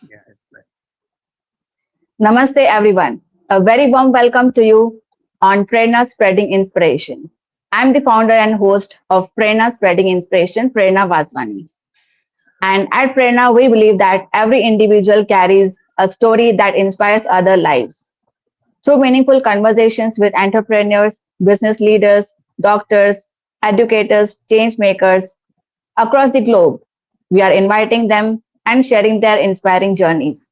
Yeah, it's like, Namaste, everyone. A very warm welcome to you on Prerna Spreading Inspiration. I'm the founder and host of Prerna Spreading Inspiration, Prerna Vaswani. And at Prerna, we believe that every individual carries a story that inspires other lives. Through meaningful conversations with entrepreneurs, business leaders, doctors, educators, change makers across the globe, we are inviting them and sharing their inspiring journeys.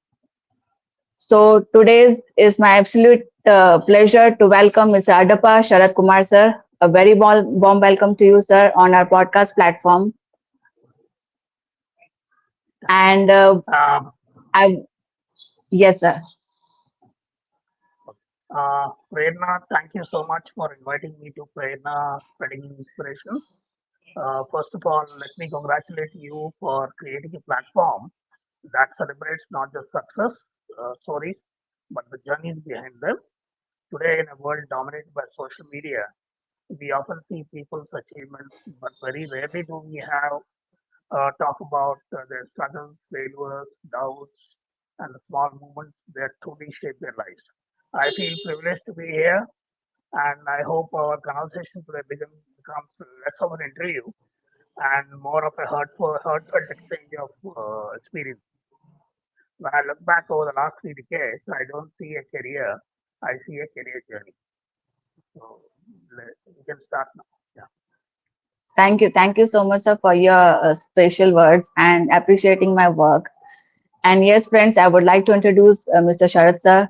So today's is my absolute pleasure to welcome Mr. Adapa Sharath Kumar Sir. A very warm welcome to you, sir, on our podcast platform. thank you. And I, yes, sir. Prerna, thank you so much for inviting me to Prerna Spreading Inspiration. First of all, let me congratulate you for creating a platform that celebrates not just success stories, but the journeys behind them. Today, in a world dominated by social media, we often see people's achievements, but very rarely do we have talk about their struggles, failures, doubts, and the small moments that truly shape their lives. I feel privileged to be here, and I hope our conversation today becomes less of an interview and more of a heartfelt exchange of experience. When I look back over the last 3 decades, I don't see a career, I see a career journey. So we can start now. Yeah. Thank you so much, sir, for your special words and appreciating my work. And yes, friends, I would like to introduce Mr. Sharath Sir.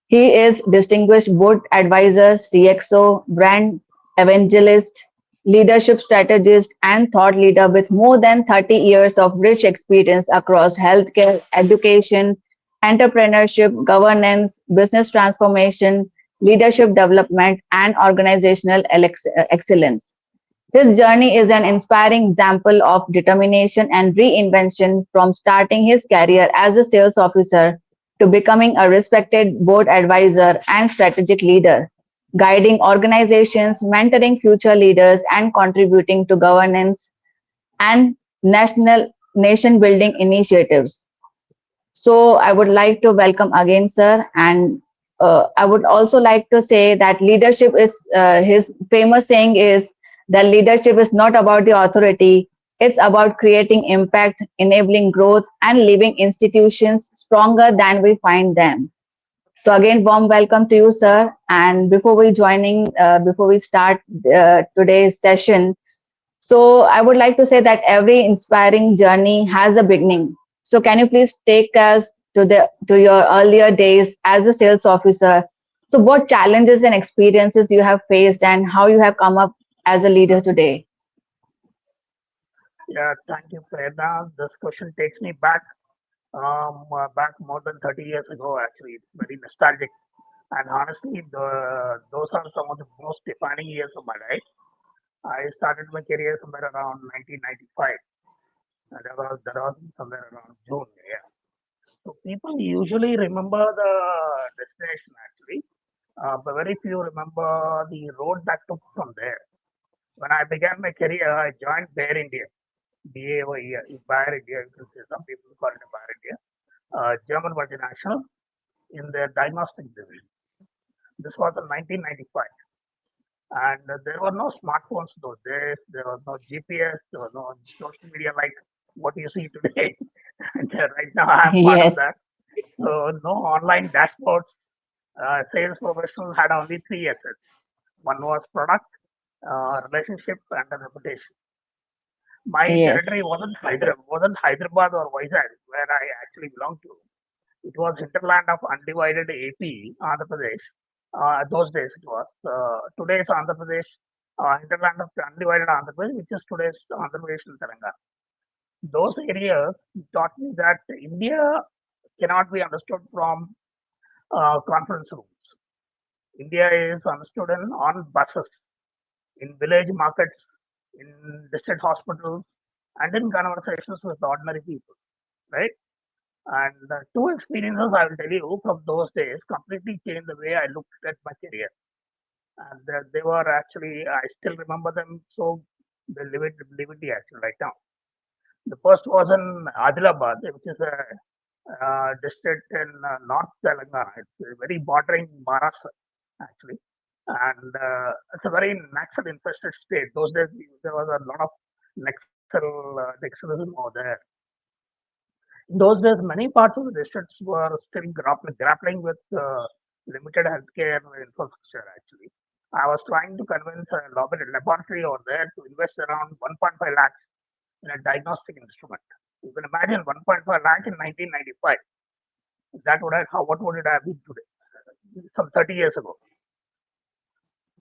He is distinguished board advisor, CXO, brand evangelist, leadership strategist, and thought leader with more than 30 years of rich experience across healthcare, education, entrepreneurship, governance, business transformation, leadership development, and organizational excellence. His journey is an inspiring example of determination and reinvention from starting his career as a sales officer to becoming a respected board advisor and strategic leader, guiding organizations, mentoring future leaders, and contributing to governance and national nation building initiatives. So I would like to welcome again, sir, and I would also like to say that leadership is his famous saying is that leadership is not about the authority; it's about creating impact, enabling growth, and leaving institutions stronger than we find them. So again, warm welcome to you, sir. And before we start today's session, so I would like to say that every inspiring journey has a beginning. So can you please take us to your earlier days as a sales officer? So what challenges and experiences you have faced and how you have come up as a leader today? Yeah, thank you, Prerna. This question takes me back more than 30 years ago, actually. It's very nostalgic. And honestly, those are some of the most defining years of my life. I started my career somewhere around 1995. That was somewhere around June. Yeah. So people usually remember the destination, actually, but very few remember the road that took from there. When I began my career, I joined Bayer India. BAOE, Bayer India, you can say some people call it a Bayer India, German multinational in their diagnostic division. This was in 1995, and there were no smartphones those days. There was no GPS. There was no social media like what you see today. And right now, I'm part of Yes, that. So no online dashboards. Sales professionals had only three assets. One was product, relationship, and a reputation. My yes, territory wasn't Hyderabad or Vizag, where I actually belonged to. It was hinterland of undivided AP, Andhra Pradesh. Those days it was. Today's Andhra Pradesh, hinterland of undivided Andhra Pradesh, which is today's Andhra Pradesh and Telangana. Those areas taught me that India cannot be understood from conference rooms. India is understood on buses, in village markets, in district hospitals, and in conversations with ordinary people, right? And two experiences I will tell you from those days completely changed the way I looked at my career. And they were actually, I still remember them so vividly actually right now. The first was in Adilabad, which is a district in North Telangana. It's very bordering Maharashtra, actually. And it's a very Naxal infested state. Those days, there was a lot of Naxalism over there. In those days, many parts of the districts were still grappling with limited healthcare infrastructure, actually. I was trying to convince a laboratory over there to invest around 1.5 lakhs in a diagnostic instrument. You can imagine 1.5 lakh in 1995. That would have, how, what would it have been today? Some 30 years ago.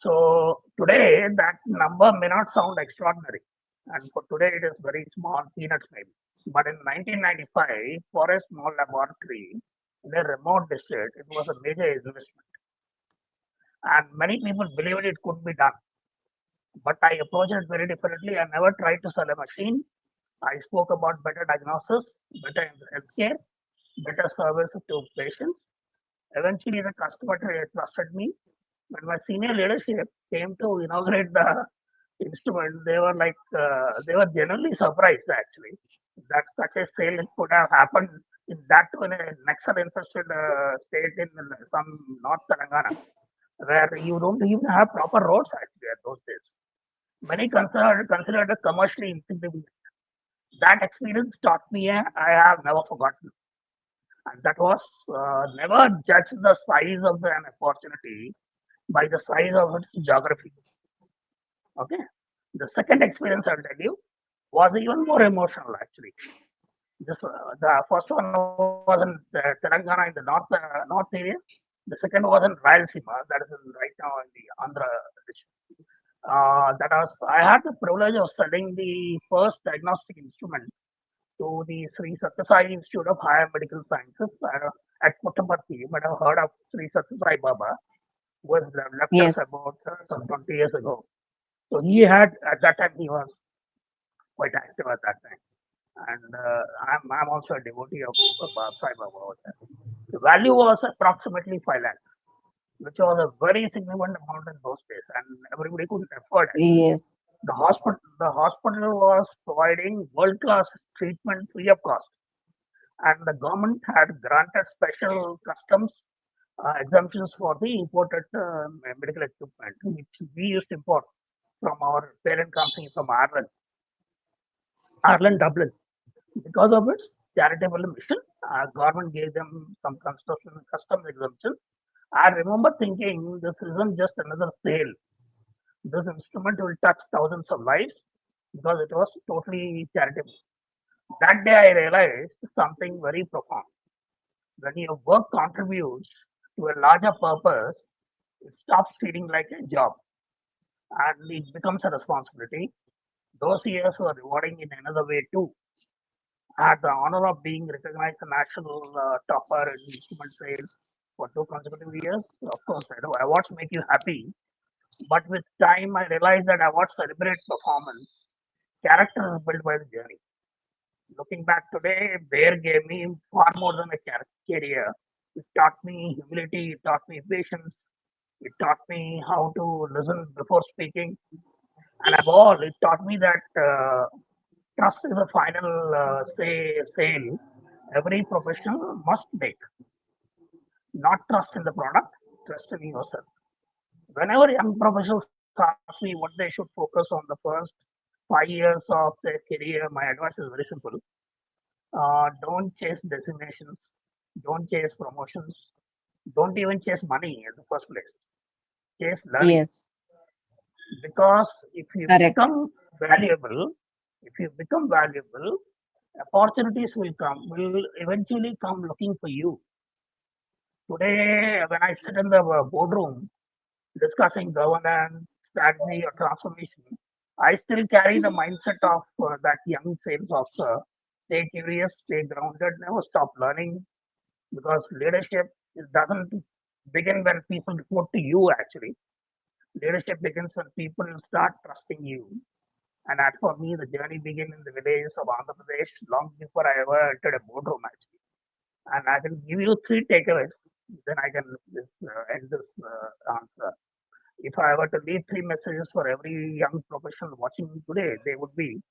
So today, that number may not sound extraordinary. And for today, it is very small, peanuts maybe. But in 1995, for a small laboratory in a remote district, it was a major investment. And many people believed it could be done. But I approached it very differently. I never tried to sell a machine. I spoke about better diagnosis, better healthcare, better service to patients. Eventually, the customer trusted me. When my senior leadership came to inaugurate the instrument, they were like, they were genuinely surprised actually that such a sale could have happened in that too in a Naxal infested state in some North Telangana, where you don't even have proper roads actually at those days. Many considered it commercially insignificant. That experience taught me I have never forgotten. And that was never judge the size of an opportunity by the size of its geography. Okay. The second experience I'll tell you was even more emotional actually. The first one was in Telangana in the north area. The second was in Rayalaseema, that is right now in the Andhra district. That was I had the privilege of selling the first diagnostic instrument to the Sri Satyasai Institute of Higher Medical Sciences at Puttaparthi. You might have heard of Sri Satyasai Baba, who has left us Yes. about some 20 years ago. So he had, at that time, he was quite active at that time. And I'm also a devotee of Sai Baba over there. The value was approximately 5 lakh, which was a very significant amount in those days, and everybody couldn't afford actually. Yes. The hospital was providing world class treatment free of cost, and the government had granted special customs exemptions for the imported medical equipment, which we used to import from our parent company from Ireland, Dublin. Because of its charitable mission, government gave them some construction customs exemption. I remember thinking this isn't just another sale. This instrument will touch thousands of lives because it was totally charitable. That day I realized something very profound. When your work contributes to a larger purpose, it stops feeling like a job and it becomes a responsibility. Those years were rewarding in another way too. I had the honor of being recognized a national topper in instrument sales for 2 consecutive years. Of course, I know awards make you happy, but with time I realized that awards celebrate performance. Character is built by the journey. Looking back today, Bear gave me far more than a career. It taught me humility, it taught me patience, it taught me how to listen before speaking, and above all, it taught me that trust is a final sale every professional must make. Not trust in the product, trust in yourself. Whenever young professionals ask me what they should focus on the first 5 years of their career, my advice is very simple. Don't chase designations, don't chase promotions, don't even chase money in the first place. Chase learning. Yes. Because if you Correct. become valuable, if you become valuable, opportunities will eventually come looking for you. Today, when I sit in the boardroom discussing governance, strategy, or transformation, I still carry the mindset of that young sales officer. Stay curious, stay grounded, never stop learning because leadership doesn't begin when people report to you actually. Leadership begins when people start trusting you. And as for me, the journey began in the villages of Andhra Pradesh long before I ever entered a boardroom actually. And I can give you three takeaways. Then I can end this answer. If I were to leave three messages for every young professional watching today, they would be: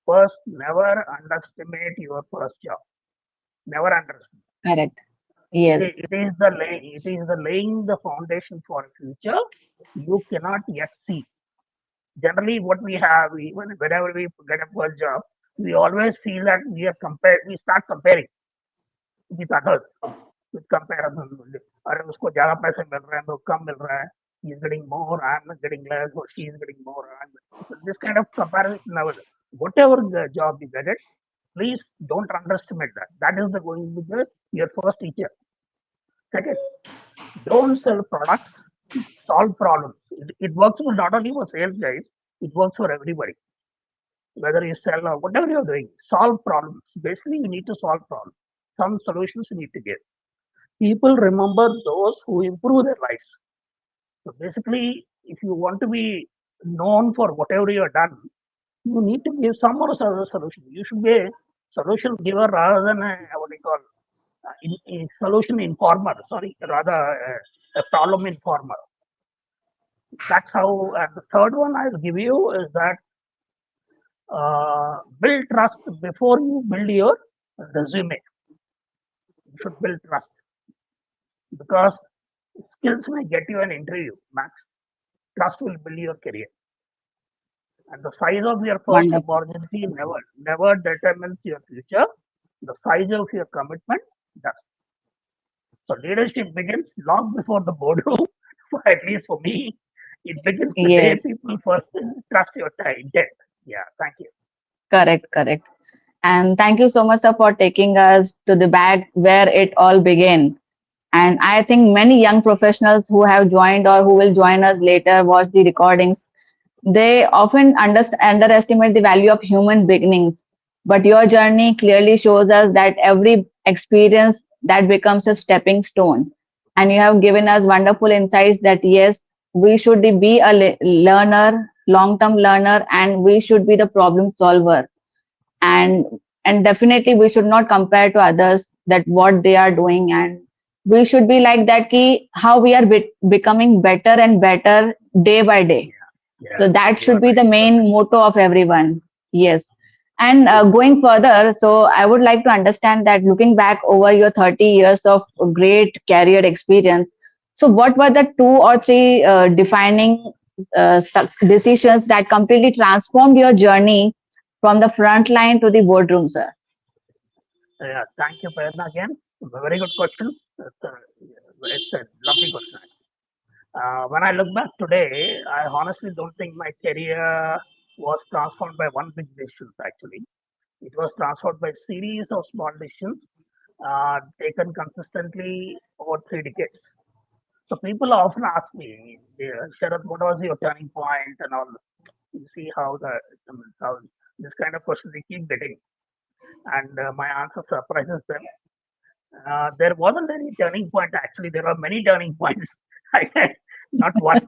first, never underestimate your first job. Never underestimate. Correct. It Yes. is, it is the laying the foundation for a future you cannot yet see. Generally, what we have, whenever we get a first job, we always feel that we start comparing with others, with comparison. अरे उसको ज़्यादा पैसे मिल रहे हैं तो कम मिल रहा है. He is getting more, I am getting less, or she is getting more. So this kind of comparison never. Whatever the job you get it, please don't underestimate that. That is the going to be your first teacher. Second, don't sell products, solve problems. It works for not only for sales guys, it works for everybody. Whether you sell or whatever you're doing, solve problems. Basically, you need to solve problems. Some solutions you need to give. People remember those who improve their lives. So basically, if you want to be known for whatever you have done, you need to give some more solution. You should be a solution giver rather than a what do you call a solution informer. Sorry, rather a problem informer. That's how. And the third one I'll give you is that build trust before you build your resume. You should build trust because skills may get you an interview, max. Trust will build your career. And the size of your first Wonderful. opportunity never determines your future. The size of your commitment does. So leadership begins long before the boardroom. At least for me, it begins the day Yes. people first trust your intent. Yeah, thank you. Correct. Correct. And thank you so much, sir, for taking us to the back where it all began. And I think many young professionals who have joined or who will join us later watch the recordings. They often underestimate the value of human beginnings. But your journey clearly shows us that every experience that becomes a stepping stone. And you have given us wonderful insights that yes, we should be a learner, long term learner, and we should be the problem solver, and definitely we should not compare to others that what they are doing, and we should be like that key how we are becoming better and better day by day. Yeah, yeah, So that you are should be right. the You are main right. motto of everyone. Yes. And True. going further, so I would like to understand that looking back over your 30 years of great career experience, so what were the two or three defining decisions that completely transformed your journey from the front line to the boardroom, sir? Yeah, thank you, Prerna, again. Very good question. It's a lovely question. When I look back today, I honestly don't think my career was transformed by one big decision, actually. It was transformed by a series of small decisions taken consistently over 3 decades. So people often ask me, "Yeah, Sharath, what was your turning point and all?" You see how this kind of questions they keep getting, and my answer surprises them. There wasn't any turning point. Actually, there were many turning points. Not one.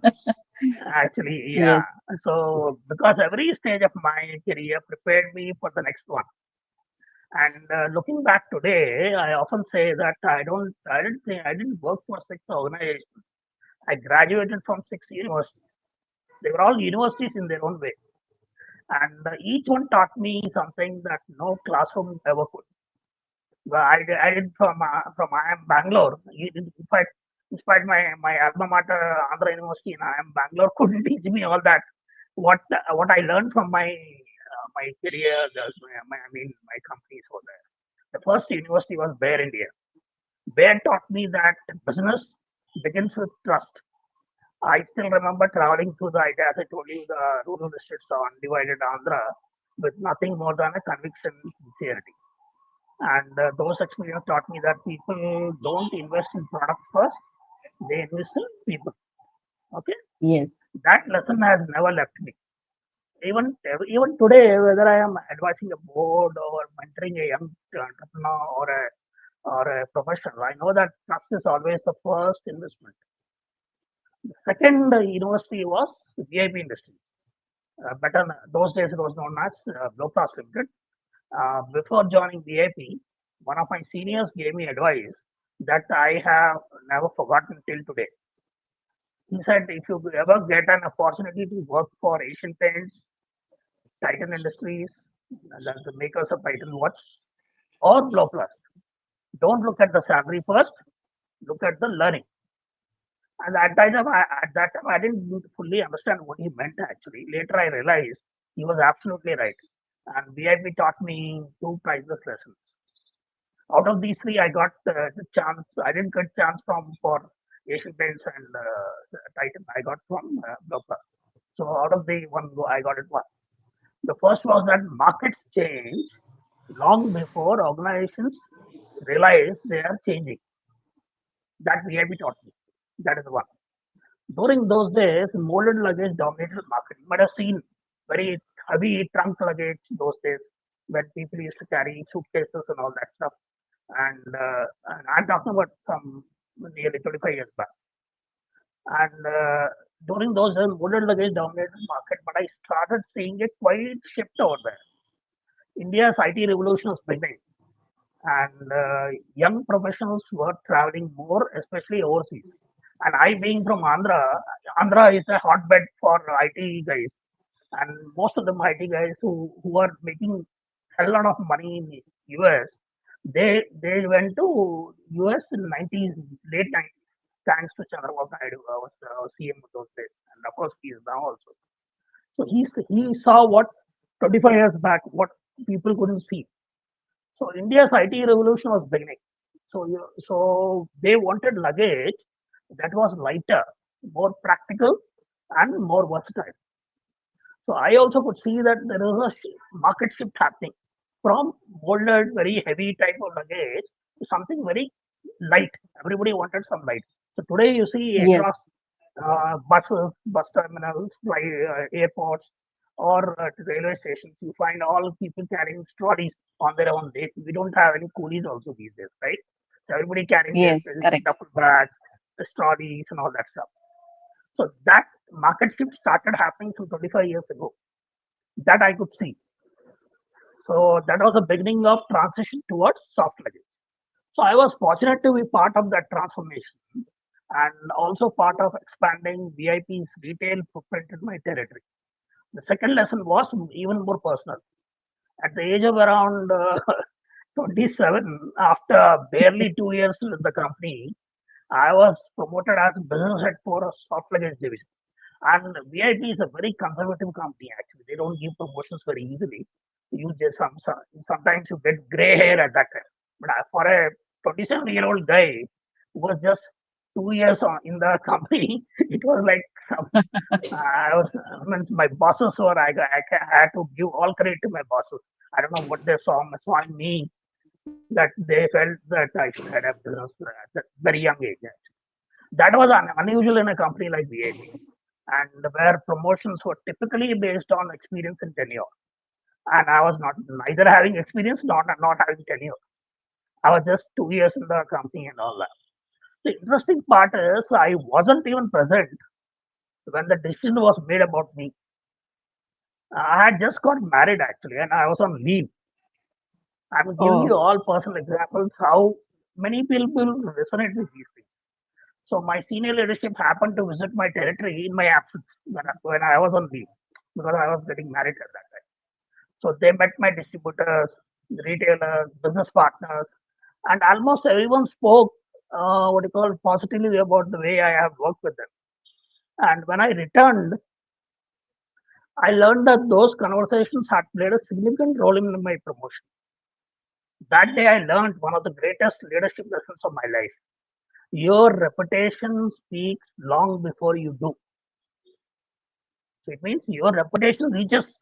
Actually, yeah. Yes. So because every stage of my career prepared me for the next one. And looking back today, I often say that I didn't work for six organizations. I graduated from six universities. They were all universities in their own way, and each one taught me something that no classroom ever could. Well, I did from I am Bangalore. In fact, my alma mater, Andhra University in I am Bangalore, couldn't teach me all that. What I learned from my career, I mean, my companies over there. The first university was Bear India. Bear taught me that business begins with trust. I still remember traveling through as I told you, the rural districts of undivided Andhra with nothing more than a conviction, sincerity. And those experiences taught me that people don't invest in products first; they invest in people. Okay, Yes. that lesson has never left me. Even today, whether I am advising a board or mentoring a young entrepreneur or a professional, I know that trust is always the first investment. The second university was VIP industry. Better those days it was known as low cost limited. Before joining VIP, one of my seniors gave me advice that I have never forgotten till today. He said, if you ever get an opportunity to work for Asian Paints, Titan Industries, that's the makers of Titan Watch, or Blow Plus, Don't look at the salary first. Look at the learning. And at that time, I didn't fully understand what he meant actually. Later, I realized he was absolutely right. And VIP taught me two priceless lessons. Out of these three, I got the chance. I didn't get chance from for Asian Paints and Titan. I got from Blocker. So out of the one, I got it one. The first was that markets change long before organizations realize they are changing. That VIP taught me. That is one. During those days, molded luggage dominated the market. You might have seen very heavy trunk luggage those days when people used to carry suitcases and all that stuff. And I'm talking about some nearly 25 years back. And during those days, molded luggage dominated the market, but I started seeing a quiet shift over there. India's IT revolution was beginning, and young professionals were traveling more, especially overseas. And I, being from Andhra, Andhra is a hotbed for IT guys, and most of them IT guys who are making a lot of money in US, they went to US in 90s, late 90s, thanks to Chandrababu Naidu, was CM of those days, and of course he is now also. So he saw what 25 years back what people couldn't see. So India's IT revolution was beginning. So they wanted luggage that was lighter, more practical, and more versatile. So I also could see that there is a market shift happening from molded, very heavy type of luggage to something very light. Everybody wanted some light. So today you see across Yes. buses, bus terminals, airports, or railway stations, you find all people carrying trolleys on their own. We don't have any coolies also these days, right? So everybody carrying their Yes. Correct. duffel bags, the trolleys, and all that stuff. So that market shift started happening some 25 years ago. That I could see. So that was the beginning of transition towards soft luggage. So I was fortunate to be part of that transformation and also part of expanding VIP's retail footprint in my territory. The second lesson was even more personal. At the age of around 27, after barely 2 years with the company, I was promoted as business head for a soft luggage division. And VIP is a very conservative company actually. They don't give promotions very easily. You just sometimes you get gray hair at that time. But for a 27-year-old guy who was just 2 years in the company, it was like some. I was I mean, my bosses were I had to give all credit to my bosses. I don't know what they saw in me that they felt that I should head up business at a very young age. That was unusual in a company like VIP, and where promotions were typically based on experience and tenure. And I was not neither having experience nor not having tenure. I was just 2 years in the company and all that. The interesting part is I wasn't even present when the decision was made about me. I had just got married actually, and I was on leave. I'm giving you Oh, all personal examples how many people resonate with these things. So my senior leadership happened to visit my territory in my absence when I was on leave because I was getting married at that time. So they met my distributors, retailers, business partners, and almost everyone spoke what you call positively about the way I have worked with them. And when I returned, I learned that those conversations had played a significant role in my promotion. That day, I learned one of the greatest leadership lessons of my life. Your reputation speaks long before you do. So it means your reputation reaches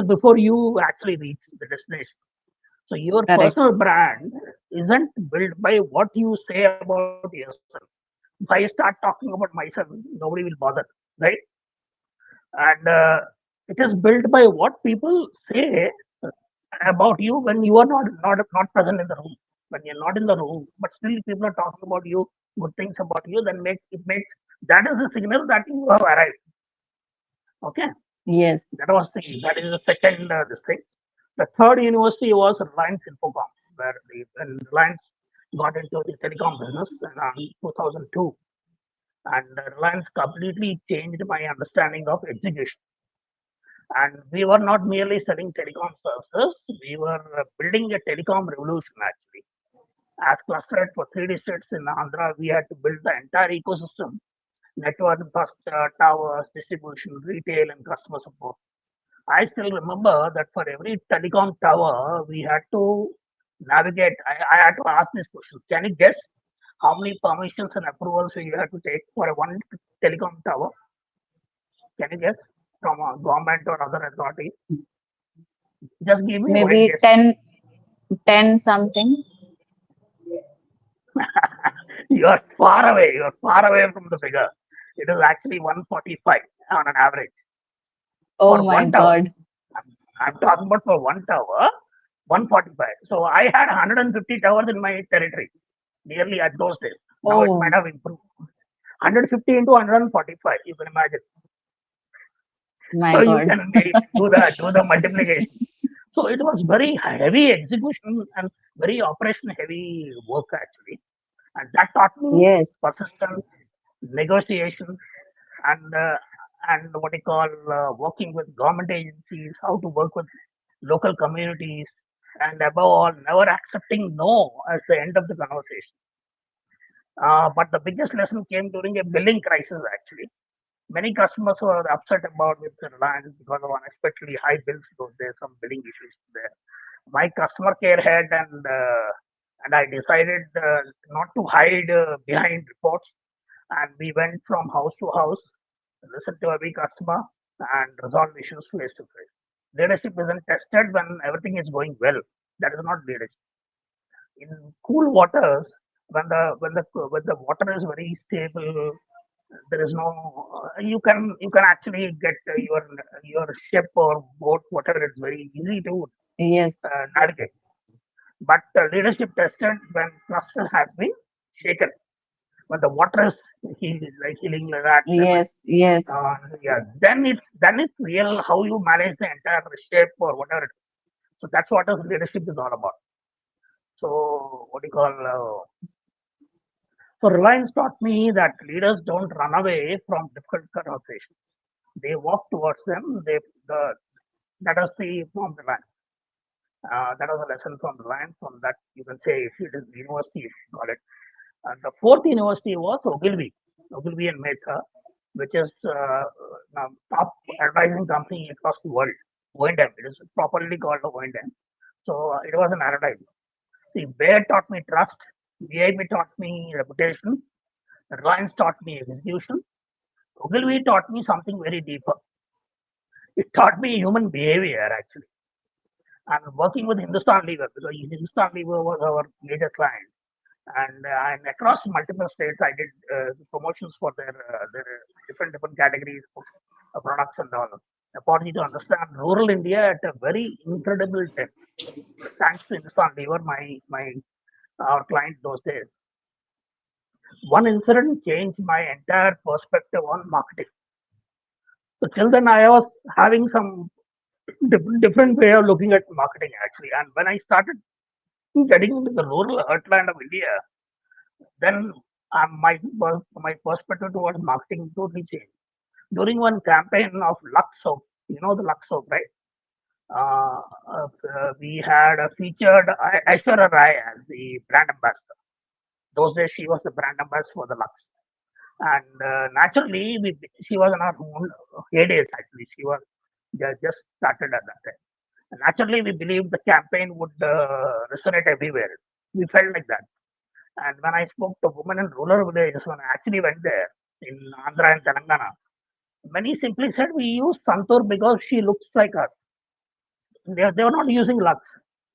before you actually reach the destination. So your personal correct. brand isn't built by what you say about yourself. If I start talking about myself, nobody will bother, right? And it is built by what people say about you when you are not present in the room. When you're not in the room, but still people are talking about you, good things about you, then makes that is a signal that you have arrived. Okay, Yes. that is the second this thing. The third university was Reliance Infocom, where when Reliance got into the telecom business in 2002, and Reliance completely changed my understanding of execution. And we were not merely selling telecom services, we were building a telecom revolution actually. As clustered for three districts in Andhra, we had to build the entire ecosystem, network, towers, distribution, retail, and customer support. I still remember that for every telecom tower, we had to navigate. I had to ask this question. Can you guess how many permissions and approvals you have to take for a one telecom tower? Can you guess from a government or other authority? Just give me a wild Maybe guess. 10 something. You are far away. You are far away from the figure. It is actually 145 on an average Oh for my one tower. God. I'm, I'm talking about for one tower, 145. So I had 150 towers in my territory nearly at those days. Now it might Oh have improved. 150 into 145, you can imagine. my So you God. can do the multiplication. So it was very heavy execution and very operation heavy work actually, and that taught me Yes, persistence, negotiation, and what you call working with government agencies, how to work with local communities, and above all, never accepting no as the end of the conversation. But the biggest lesson came during a billing crisis actually. Many customers were upset about with Reliance because of unexpectedly high bills. Those days, some billing issues there. My customer care head and I decided not to hide behind reports, and we went from house to house, listened to every customer, and resolved issues face to face. Leadership isn't tested when everything is going well. That is not leadership. In cool waters, when the water is very stable, there is no you can actually get your ship or boat, whatever. It's very easy to yes, navigate. But leadership tested when trust has been shaken, when the water is like healing like that level. yes, yes, Yeah, then it's real how you manage the entire ship or whatever. So that's what leadership is all about. So what do you call? So Reliance taught me that leaders don't run away from difficult conversations. They walk towards them. That is the from Reliance. That was a lesson from Reliance. From that, you can say if it is university, if you call it. And the fourth university was Ogilvy and Mehta, which is now top advertising company across the world. O&M. It is properly called O&M. So it was an advertising. See, Bayer taught me trust. VIP taught me reputation. Reliance taught me execution. Ogilvy taught me something very deeper. It taught me human behavior actually. And working with Hindustan Lever, because Hindustan Lever was our major client, and across multiple states, I did promotions for their different categories of products and all. Opportunity to understand rural India at a very incredible depth. Thanks to Hindustan Lever, my our client those days. One incident changed my entire perspective on marketing. So till then, I was having some different way of looking at marketing actually. And when I started getting into the rural heartland of India, then my perspective towards marketing totally changed. During one campaign of Lux soap, you know the Lux soap, right? Uh, we had featured Aishwarya Rai as the brand ambassador. Those days, she was the brand ambassador for the Lux, and naturally, she was in her own heydays. Actually, she was just started at that time. Naturally, we believed the campaign would resonate everywhere. We felt like that. And when I spoke to women in rural villages, when I actually went there in Andhra and Telangana, many simply said we use Santur because she looks like us. They were not using Lux.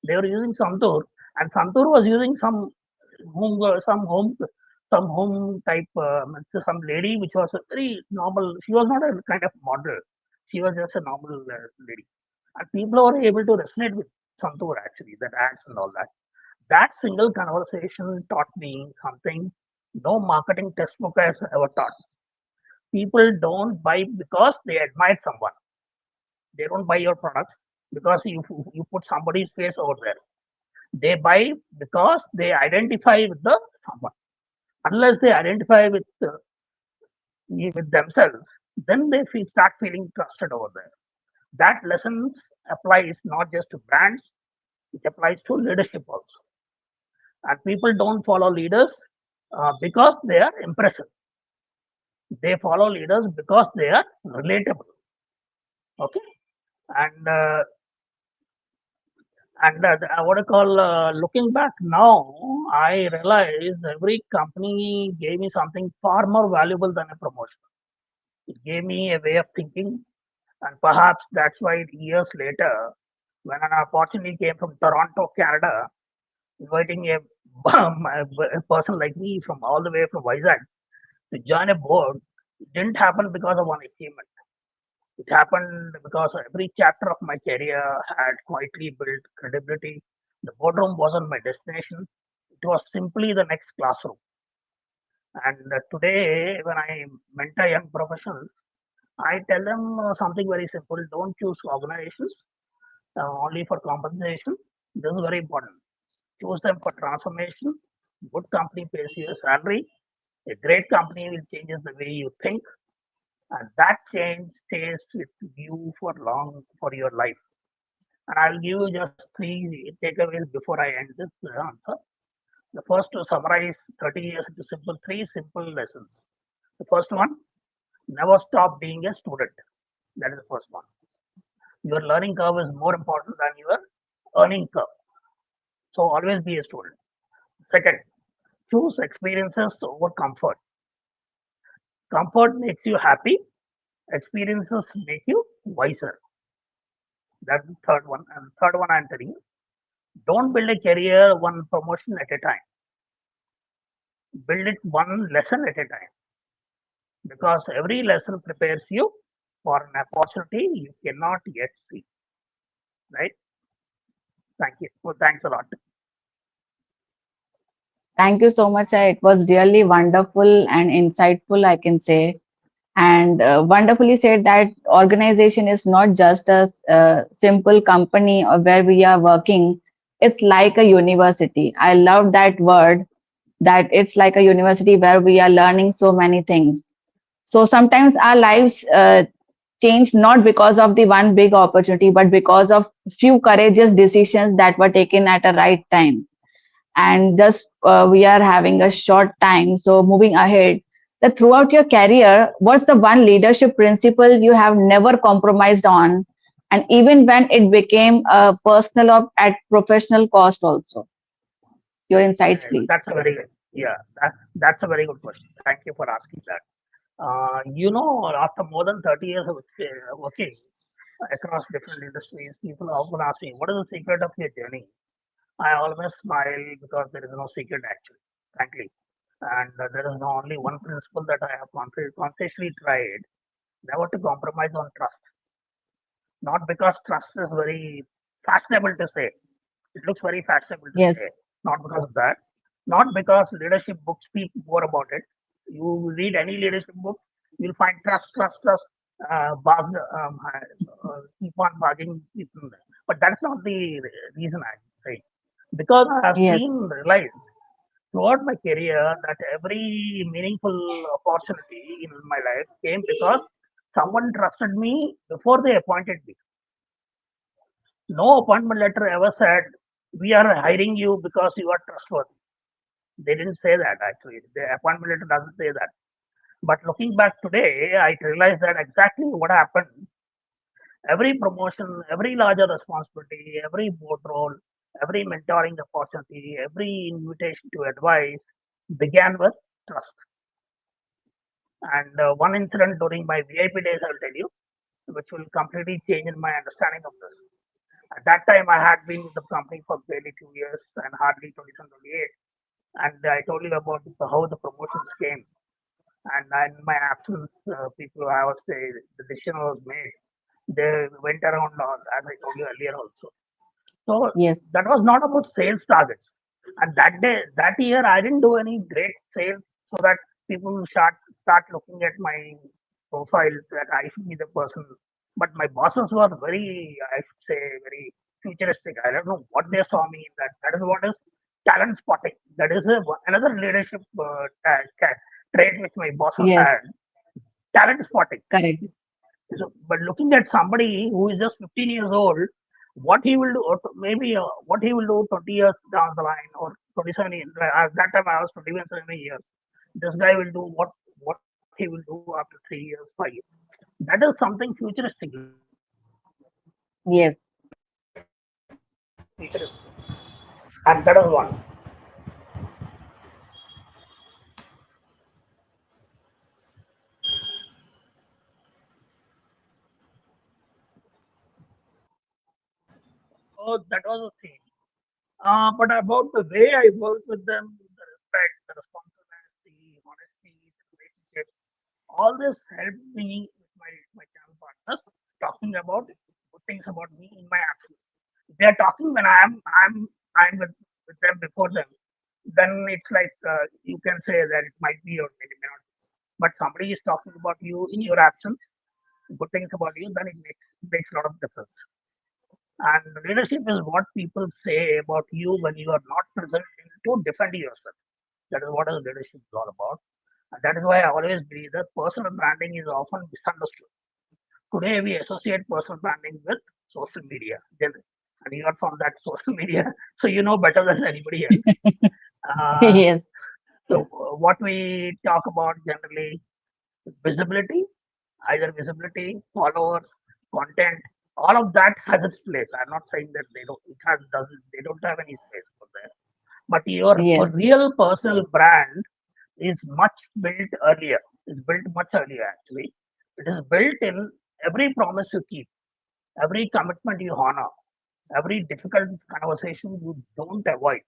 They were using Santur, and Santur was using home, some home, some home type, some lady which was a very normal. She was not a kind of model. She was just a normal lady, and people were able to resonate with Santur actually, that ads and all that. That single conversation taught me something no marketing textbook has ever taught. People don't buy because they admire someone. They don't buy your products because you put somebody's face over there. They buy because they identify with the someone. Unless they identify with themselves, then they start feeling trusted over there. That lesson applies not just to brands, it applies to leadership also. And people don't follow leaders because they are impressive. They follow leaders because they are relatable. Okay, and what I call looking back now, I realize every company gave me something far more valuable than a promotion. It gave me a way of thinking, and perhaps that's why years later, when an opportunity came from Toronto, Canada, inviting a person like me from all the way from Vizag to join a board, it didn't happen because of one achievement. It happened because every chapter of my career had quietly built credibility. The boardroom wasn't my destination, it was simply the next classroom. And today, when I mentor young professionals, I tell them something very simple: don't choose organizations only for compensation. This is very important. Choose them for transformation. Good company pays you a salary. A great company will change the way you think, and that change stays with you for long for your life. And I'll give you just three takeaways before I end this answer. The first to summarize 30 years into three simple lessons. The first one, never stop being a student. That is the first one. Your learning curve is more important than your earning curve. So always be a student. Second, choose experiences over comfort. Comfort makes you happy. Experiences make you wiser. That's the third one. And the third one I'm telling you, don't build a career one promotion at a time. Build it one lesson at a time. Because every lesson prepares you for an opportunity you cannot yet see. Right? Thank you. Well, thanks a lot. Thank you so much, sir. It was really wonderful and insightful, I can say. And wonderfully said that organization is not just a simple company or where we are working. It's like a university. I love that word, that it's like a university where we are learning so many things. So sometimes our lives change not because of the one big opportunity, but because of few courageous decisions that were taken at a right time. And just we are having a short time, so moving ahead, that throughout your career, what's the one leadership principle you have never compromised on, and even when it became a personal or at professional cost also? Your insights, please. That's a very good. Yeah, that's a very good question. Thank you for asking that. After more than 30 years of working across different industries, people often ask me, what is the secret of your journey? I always smile because there is no secret actually, frankly. And there is no only one principle that I have consciously tried never to compromise on trust. Not because trust is very fashionable to say. It looks very fashionable to say. Yes, Not because of that. Not because leadership books speak more about it. You read any leadership book, you'll find trust, trust, trust, keep on barging. But that's not the reason I say. Because I have yes, seen, realized throughout my career that every meaningful opportunity in my life came because someone trusted me before they appointed me. No appointment letter ever said, we are hiring you because you are trustworthy. They didn't say that actually. The appointment letter doesn't say that. But looking back today, I realized that exactly what happened. Every promotion, every larger responsibility, every board role, every mentoring opportunity, every invitation to advise began with trust. And one incident during my VIP days, I'll tell you, which will completely change my understanding of this. At that time, I had been with the company for barely 2 years and hardly 27, 28. And I told you about how the promotions came. And in my absence, people, I was say, the decision was made. They went around, as I told you earlier also. So yes, that was not about sales targets. And that day, that year, I didn't do any great sales so that people start looking at my profiles that I should be the person. But my bosses were very, I should say, very futuristic. I don't know what they saw me in that. That is what is talent spotting. That is another leadership trait which my bosses yes, had. Talent spotting. correct. So, but looking at somebody who is just 15 years old, what he will do, or maybe what he will do 20 years down the line, or 27 years. At that time, I was 27 years. This guy will do what he will do after 3 years, 5 years. That is something futuristic. Looking at somebody who is just 15 years old, Yes. that is something futuristic, and that is one. So that was a thing. But about the way I work with them, the respect, the responsiveness, the honesty, the relationship, all this helped me with my channel partners talking about good things about me in my absence. They are talking when I'm with them before them. Then it's like you can say that it might be or maybe may not. But somebody is talking about you in your absence, good things about you, then it makes a lot of difference. And leadership is what people say about you when you are not present to defend yourself. That is what leadership is all about. And that is why I always believe that personal branding is often misunderstood. Today, we associate personal branding with social media. And you are from that social media, so you know better than anybody else. Uh, Yes. so, what we talk about generally visibility, either visibility, followers, content, all of that has its place. I'm not saying that they don't have any space for that. But your Yes. real personal brand is much built earlier. Is built much earlier actually. It is built in every promise you keep, every commitment you honor, every difficult conversation you don't avoid,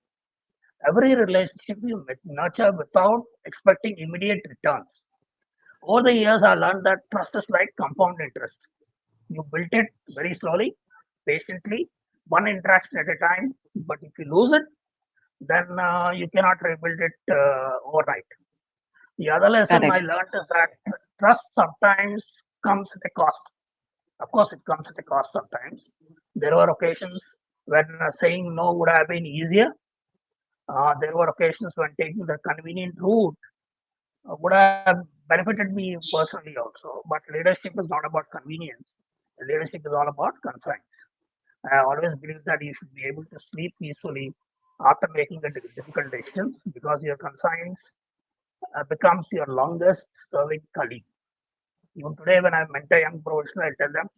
every relationship you nurture without expecting immediate returns. Over the years, I learned that trust is like compound interest. You built it very slowly, patiently, one interaction at a time. But if you lose it, then you cannot rebuild it overnight. The other lesson I Correct. learned is that trust sometimes comes at a cost. Of course, it comes at a cost sometimes. There were occasions when saying no would have been easier. There were occasions when taking the convenient route would have benefited me personally also. But leadership is not about convenience. Leadership is all about conscience. I always believe that you should be able to sleep peacefully after making the difficult decisions because your conscience becomes your longest serving colleague. Even today, when I mentor young professionals, I tell them,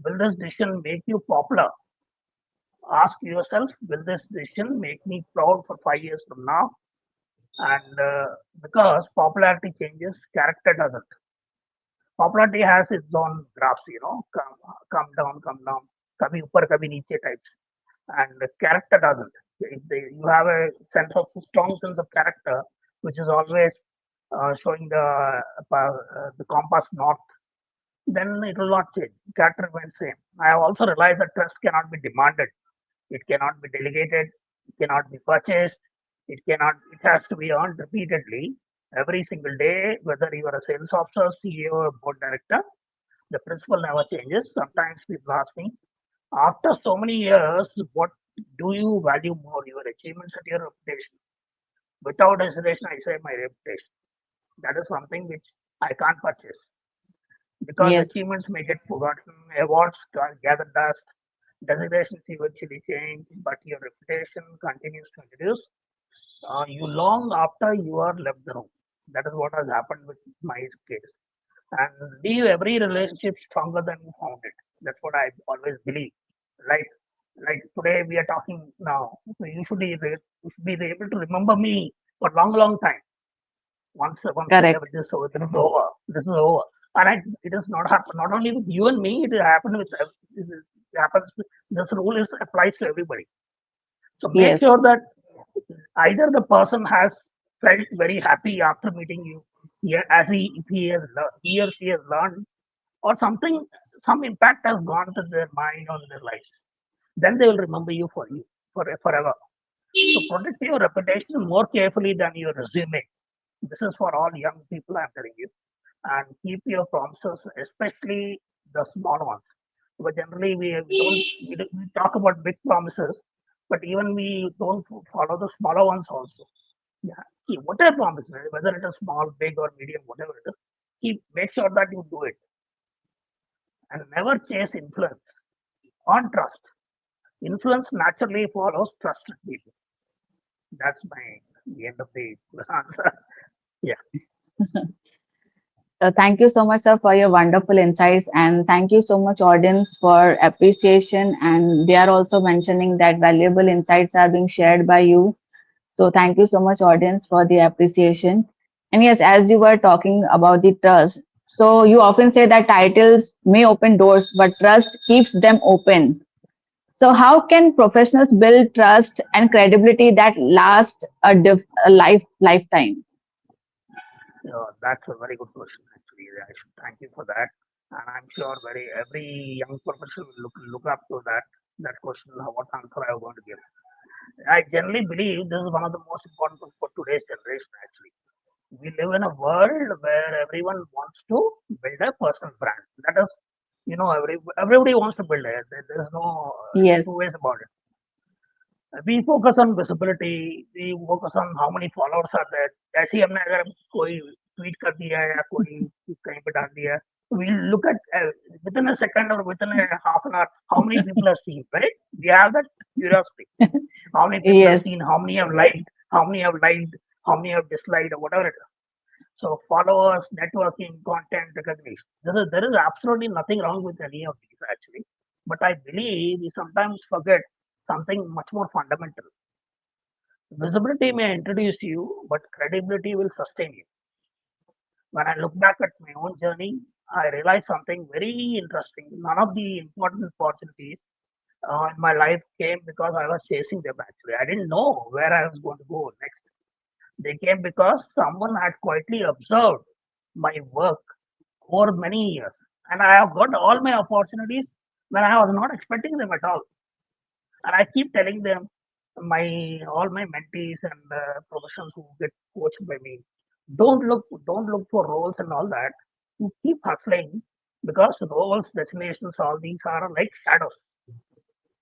will this decision make you popular? Ask yourself, will this decision make me proud for 5 years from now? And because popularity changes, character doesn't. Popularity has its own graphs, come down, kabhi upar, kabhi niche types. And the character doesn't. You have a strong sense of character, which is always showing the compass north, then it will not change. Character remains same. I have also realized that trust cannot be demanded. It cannot be delegated. It cannot be purchased. It cannot. It has to be earned repeatedly every single day. Whether you are a sales officer, CEO, or board director, the principle never changes. Sometimes people ask me, after so many years, what do you value more, your achievements or your reputation? Without hesitation, I say my reputation. That is something which I can't purchase because Yes. achievements may get forgotten, awards gather dust, designations eventually change, but your reputation continues to introduce you long after you are left the room. That is what has happened with my case. And leave every relationship stronger than you found it. That's what I always believe. Like like today we are talking now, so you should be able to remember me for long, long time. Once Correct. this is over, this is over, and it is not happen not only with you and me. It happened with it happens. This rule is applies to everybody. So make Yes. sure that either the person has felt very happy after meeting you, as if he or she has learned, or something, some impact has gone to their mind or their lives. Then they will remember you forever. So protect your reputation more carefully than your resume. This is for all young people, I'm telling you. And keep your promises, especially the small ones. But generally, we talk about big promises, but even we don't follow the smaller ones also. Yeah, keep whatever promise, whether it is small, big, or medium, whatever it is, keep make sure that you do it. and never chase influence on trust. Influence naturally follows trusted people. That's the end of the answer. Yeah. Thank you so much, sir, for your wonderful insights, and thank you so much, audience, for appreciation. And they are also mentioning that valuable insights are being shared by you. So thank you so much, audience, for the appreciation. And yes, as you were talking about the trust, so you often say that titles may open doors, but trust keeps them open. So how can professionals build trust and credibility that last a lifetime? That's a very good question, actually. I should thank you for that. And I'm sure every young professional will look up to that question, what answer I am going to give. I generally believe this is one of the most important things for today's generation, actually. We live in a world where everyone wants to build a personal brand. That is, everybody wants to build it. There's no Yes, two ways about it. We focus on visibility. We focus on how many followers are there. ऐसे ही हमने अगर कोई tweet कर दिया या कोई कहीं पे डाल दिया, we look at within a second or within a half an hour how many people have seen, right? We have that curiosity. How many people have yes, seen? How many have liked? How many have disliked? Or whatever it is. So followers, networking, content recognition. There is absolutely nothing wrong with any of these actually. But I believe we sometimes forget something much more fundamental. Visibility may introduce you, but credibility will sustain you. When I look back at my own journey, I realized something very interesting. None of the important opportunities in my life came because I was chasing them actually. I didn't know where I was going to go next. They came because someone had quietly observed my work over many years. And I have got all my opportunities when I was not expecting them at all. And I keep telling them, all my mentees and professionals who get coached by me, don't look for roles and all that. You keep hustling because roles, destinations, all these are like shadows.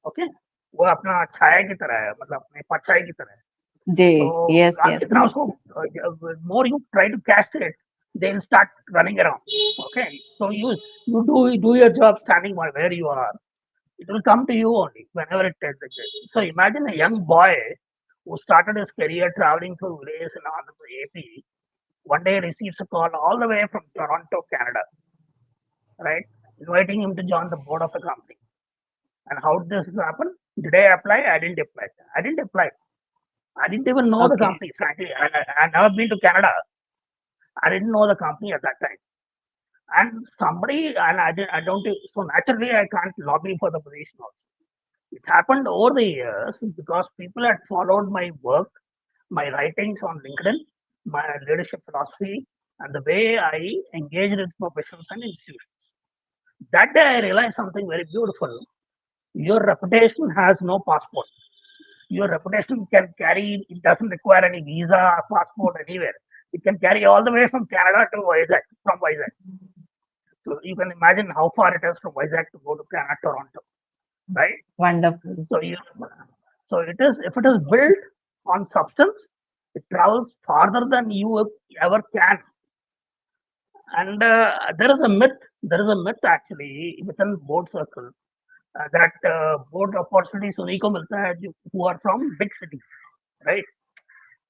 Okay, वो अपना छाया की तरह है, मतलब अपने परछाई की तरह है. So Jay. Yes, आप yes. जितना उसको more you try to catch it, they'll start running around. Okay, so you do your job standing where you are. It will come to you only whenever it takes it. So imagine a young boy who started his career traveling through villages in Andhra Pradesh, AP. One day receives a call all the way from Toronto, Canada, right, inviting him to join the board of a company. And how did this happen? Did I apply? I didn't apply. I didn't apply. I didn't even know the Okay. company, frankly. I never been to Canada. I didn't know the company at that time. And somebody, and I don't, so naturally I can't lobby for the position also. It happened over the years because people had followed my work, my writings on LinkedIn, my leadership philosophy, and the way I engaged with professionals and institutions. That day I realized something very beautiful. Your reputation has no passport. Your reputation can carry, it doesn't require any visa, passport, anywhere. It can carry all the way from Canada to Vizag, from Vizag. So you can imagine how far it is from Vizag to go to Canada, Toronto, right? Wonderful. So so it is, if it is built on substance, it travels farther than you ever can. And there is a myth actually within board circle that board opportunities उन्हीं को मिलता है who are from big cities, right?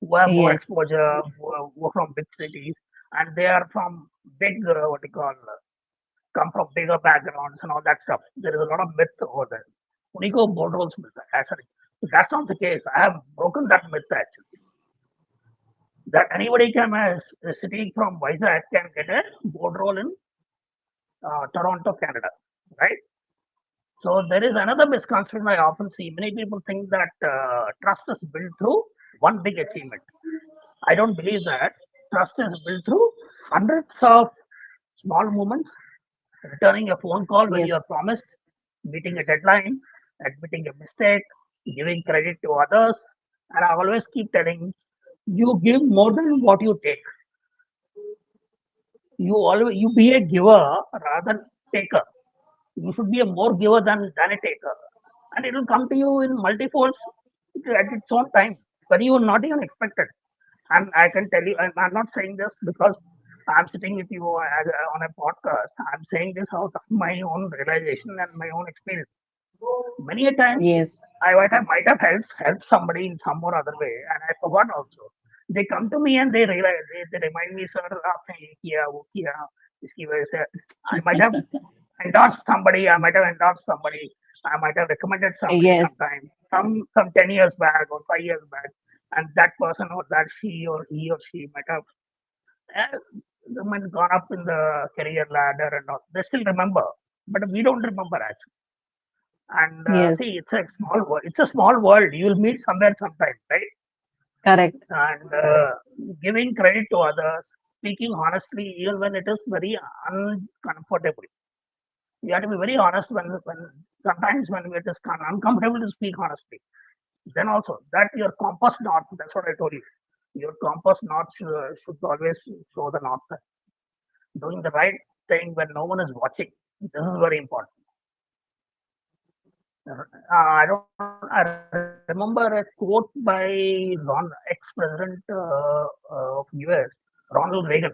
Who have more Yes, exposure, who are from big cities, and they are from big what you call come from bigger backgrounds and all that stuff. There is a lot of myth over there. उन्हीं को board roles मिलता है ऐसा नहीं. So that's not the case. I have broken that myth actually. That anybody can sitting from Vizag can get a board role in Toronto, Canada, right? So there is another misconception I often see. Many people think that trust is built through one big achievement. I don't believe that. Trust is built through hundreds of small moments, returning a phone call when you are yes. promised, meeting a deadline, admitting a mistake, giving credit to others. And I always keep telling you give more than what you take. You be a giver rather than taker. You should be a more giver than a taker. And it will come to you in multifolds at its own time when you will not even expect it. And I can tell you, I'm not saying this because I'm sitting with you on a podcast. I'm saying this out of my own realization and my own experience. Many a times, Yes, I might have helped somebody in some or other way, and I forgot also. They come to me and they realize they remind me, sir, आपने ये किया वो किया इसकी वजह से I might have endorsed somebody, I might have endorsed somebody, I might have recommended somebody yes, sometime, some 10 years back or 5 years back, and that person or that she or he or she might have uh, gone up in the career ladder and all. They still remember, but we don't remember actually. And yes, see, it's a small world. It's a small world. You will meet somewhere sometime, right? correct. And giving credit to others, speaking honestly, even when it is very uncomfortable. You have to be very honest when sometimes when it is uncomfortable to speak honestly. Then also that your compass north. That's what I told you. Your compass north should always show the north side. Doing the right thing when no one is watching. This is very important. I remember a quote by ex-president of US, Ronald Reagan.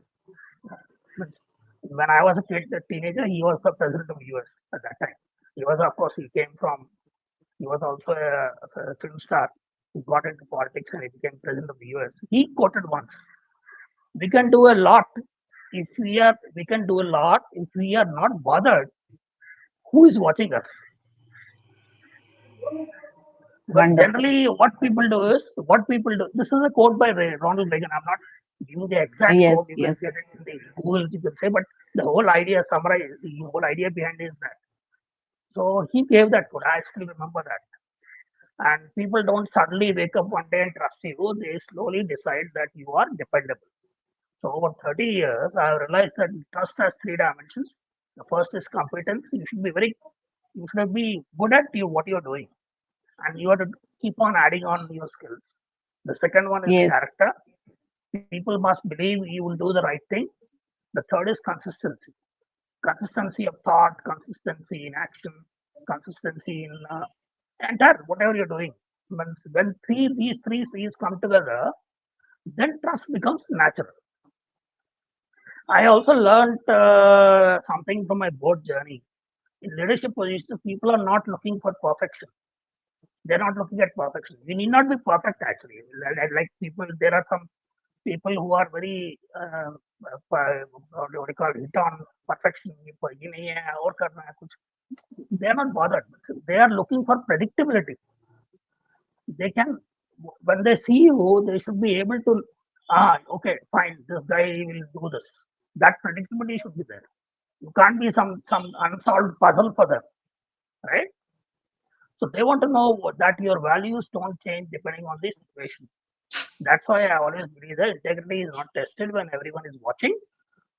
When I was a teenager, he was the president of US at that time. He was, of course, he was also a film star. He got into politics and he became president of the US. He quoted once, "We can do a lot we can do a lot if we are not bothered who is watching us." Because Wonderful. generally, what people do. This is a quote by Ronald Reagan. I'm not giving the exact quote. Yes, You can yes, get it in the Google. You can say, but the whole idea summarize the whole idea behind is that. So he gave that quote. I still remember that. And people don't suddenly wake up one day and trust you. They slowly decide that you are dependable. So over 30 years, I have realized that trust has three dimensions. The first is competence. You should be good at what you're doing, and you have to keep on adding on your skills. The second one is yes, character. People must believe you will do the right thing. The third is consistency. Consistency of thought, consistency in action, consistency in entire whatever you're doing. When these three C's come together, then trust becomes natural. I also learned something from my board journey. In leadership positions, people are not looking for perfection. They're not looking at perfection. You need not be perfect actually. Like people, there are some people who are very what do you call hit on perfection. ये नहीं है और करना है कुछ. They are not bothered. They are looking for predictability. They can when they see you, they should be able to okay fine this guy will do this. That predictability should be there. You can't be some unsolved puzzle for them, right? So they want to know that your values don't change depending on the situation. That's why I always believe that integrity is not tested when everyone is watching.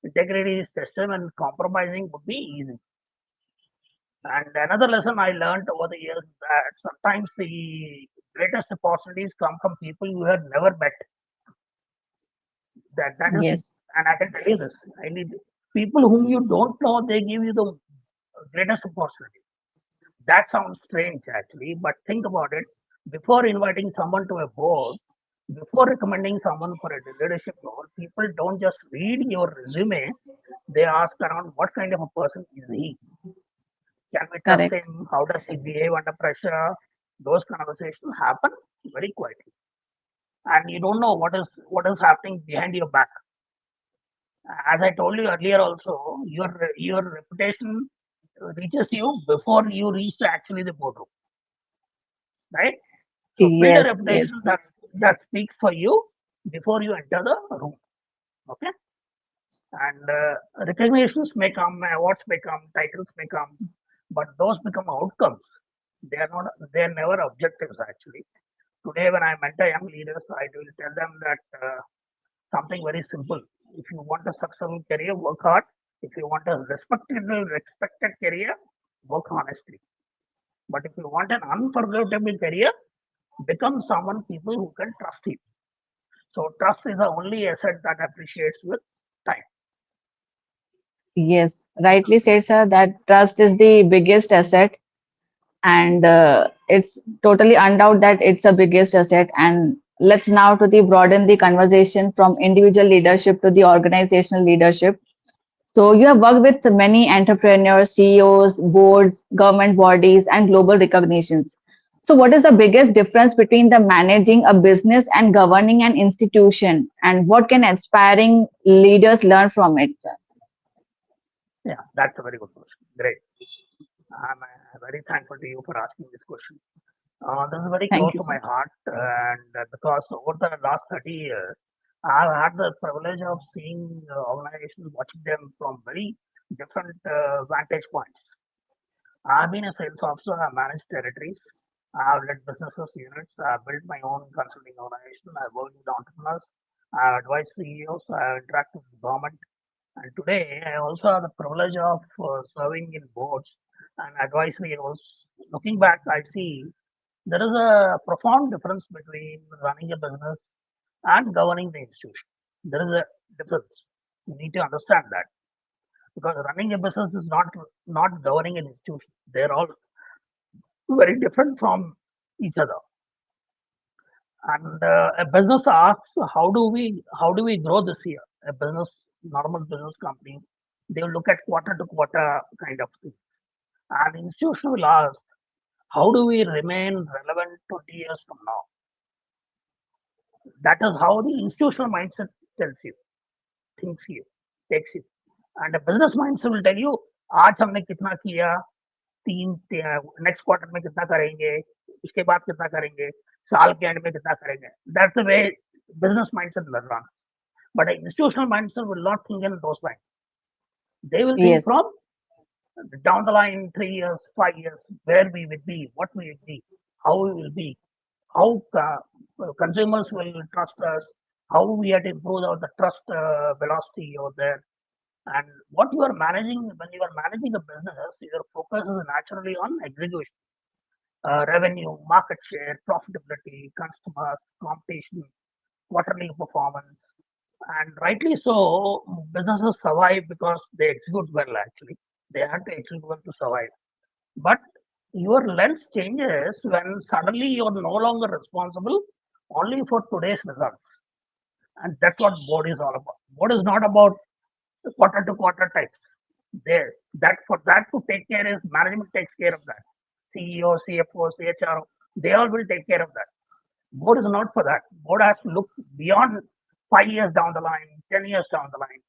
Integrity is tested when compromising would be easy. And another lesson I learned over the years is that sometimes the greatest opportunities come from people you have never met. That is, yes, and I can tell you this. I need people whom you don't know. They give you the greatest opportunity. That sounds strange actually, but think about it. Before inviting someone to a board, before recommending someone for a leadership role, people don't just read your resume, they ask around what kind of a person is he? Can we trust correct. him? How does he behave under pressure? Those conversations happen very quietly. And you don't know what is happening behind your back. As I told you earlier also, your reputation reaches you before you reach actually the boardroom, right? So build a Yes, reputation yes, that speaks for you before you enter the room. Okay, and recognitions may come, awards may come, titles may come, but those become outcomes. They are not. They are never objectives actually. Today, when I mentor young leaders, I will tell them that something very simple. If you want a successful career, work hard. If you want a respected career, work honestly. But if you want an unforgettable career, become someone people who can trust you. So trust is the only asset that appreciates with time. yes. Rightly said, sir, that trust is the biggest asset, and it's totally undoubted that it's a biggest asset. And let's now to the broaden the conversation from individual leadership to the organizational leadership. So you have worked with many entrepreneurs, CEOs, boards, government bodies, and global recognitions. So what is the biggest difference between the managing a business and governing an institution, and what can aspiring leaders learn from it, sir? Yeah, that's a very good question. Great. I'm very thankful to you for asking this question. This is very close Thank you, to sir. my heart, and because over the last 30 years, I've had the privilege of seeing organizations, watching them from very different vantage points. I've been a sales officer, I've managed territories, I've led businesses units, I've built my own consulting organization, I've worked with entrepreneurs, I've advised CEOs, I've interacted with government, and today I also have the privilege of serving in boards and advisory roles. Looking back, I see there is a profound difference between running a business and governing the institution. There is a difference. You need to understand that because running a business is not governing an institution. They're all very different from each other. And a business asks, how do we grow this year? A business, normal business company, they will look at quarter to quarter kind of thing. An institution will ask, how do we remain relevant 20 years from now? That is how the institutional mindset tells you, thinks you, takes you. And a business mindset will tell you, आज हमने कितना किया, तीन next quarter में कितना करेंगे, उसके बाद कितना करेंगे, साल के एंड में कितना करेंगे. That's the way business mindset will run. But an institutional mindset will not think in those lines. They will think Yes, from down the line, 3 years, 5 years, where we will be, what we will be, how we will be, how consumers will trust us, how we have to improve the trust velocity over there. And what you are managing, when you are managing a business, your focus is naturally on execution, revenue, market share, profitability, customers, competition, quarterly performance. And rightly so, businesses survive because they execute well, actually. They have to execute well to survive. But your lens changes when suddenly you're no longer responsible only for today's results. And that's what board is all about. Board is not about quarter to quarter types. There, that for that to take care is management takes care of that. CEO, CFO, CHRO, they all will take care of that. Board is not for that. Board has to look beyond 5 years down the line, 10 years down the line.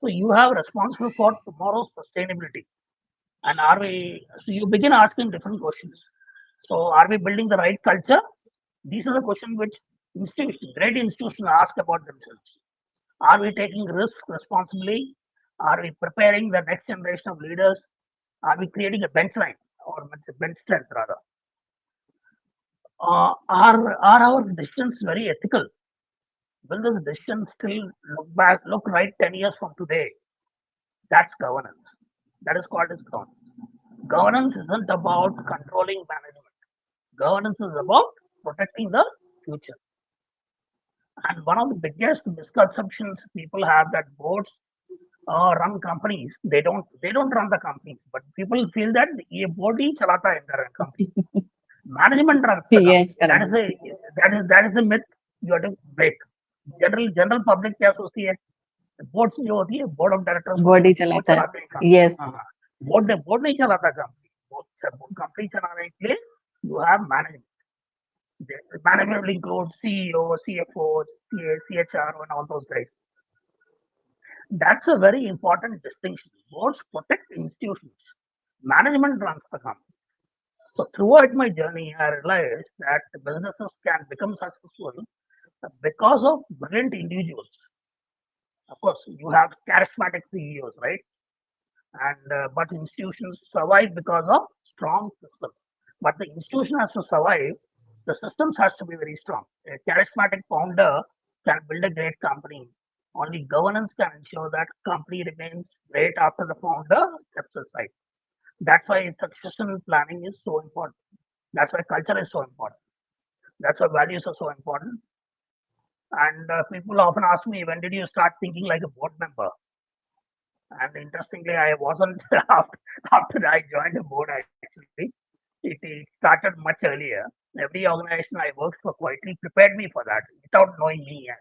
So you have responsible for tomorrow's sustainability. And are we? So you begin asking different questions. So are we building the right culture? These are the questions which great institutions ask about themselves. Are we taking risks responsibly? Are we preparing the next generation of leaders? Are we creating a bench line or bench strength rather? Are our decisions very ethical? Will this decision still look right 10 years from today? That's governance. That is called as governance. Governance isn't about controlling management. Governance is about protecting the future. And one of the biggest misconceptions people have that boards run companies. They don't run the companies, but people feel that ये board ही चलाता है entire company. Management runs the yes, company. correct. That is a myth you have to break. General public क्या सोचती है? Board जो होती है board of directors होती है Body वो chalata hai. चलाते हैं कंपनी. Yes, हाँ, बोर्ड नहीं चलाता कंपनी. बोर्ड कंपनी चलाने के लिए you have management. Management will include CEO, CFO, CHR, and all those guys. That's a very important distinction. Boards protect institutions. Management runs the company. So throughout my journey, I realized that businesses can become successful because of brilliant individuals. Of course, you have charismatic CEOs, right? And but institutions survive because of strong systems. But the institution has to survive. The systems has to be very strong. A charismatic founder can build a great company. Only governance can ensure that company remains great after the founder steps aside. That's why succession planning is so important. That's why culture is so important. That's why values are so important. And people often ask me, when did you start thinking like a board member? And interestingly, I wasn't after I joined the board actually. It started much earlier. Every organization I worked for quietly prepared me for that without knowing me yet.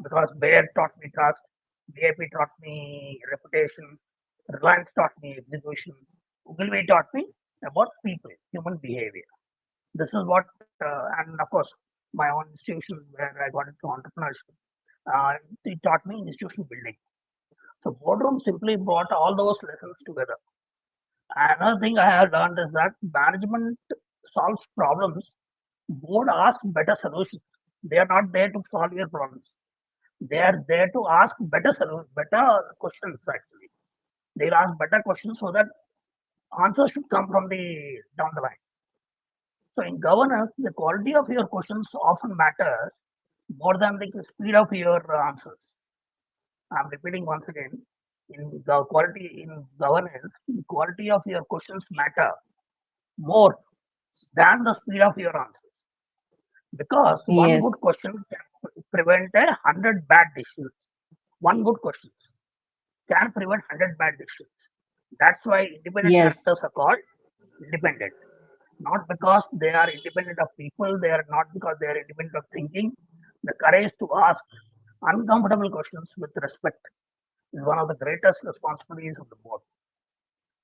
Because Bayer taught me trust, VIP taught me reputation, Reliance taught me execution, Ogilvy taught me about people, human behavior. This is what, and of course, my own institution where I got into entrepreneurship, it taught me institution building. So Boardroom simply brought all those lessons together. Another thing I have learned is that management solves problems. Board asks better solutions. They are not there to solve your problems. They are there to ask better solutions, better questions actually. They'll ask better questions so that answers should come from the down the line. So in governance, the quality of your questions often matters more than the speed of your answers. I'm repeating once again. In the quality in governance, the quality of your questions matter more than the speed of your answers. Because one good Yes. question can prevent 100 bad decisions. One good question can prevent 100 bad decisions. That's why independent Yes. directors are called independent. Not because they are independent of people, they are not because they are independent of thinking. The courage to ask uncomfortable questions with respect is one of the greatest responsibilities of the board.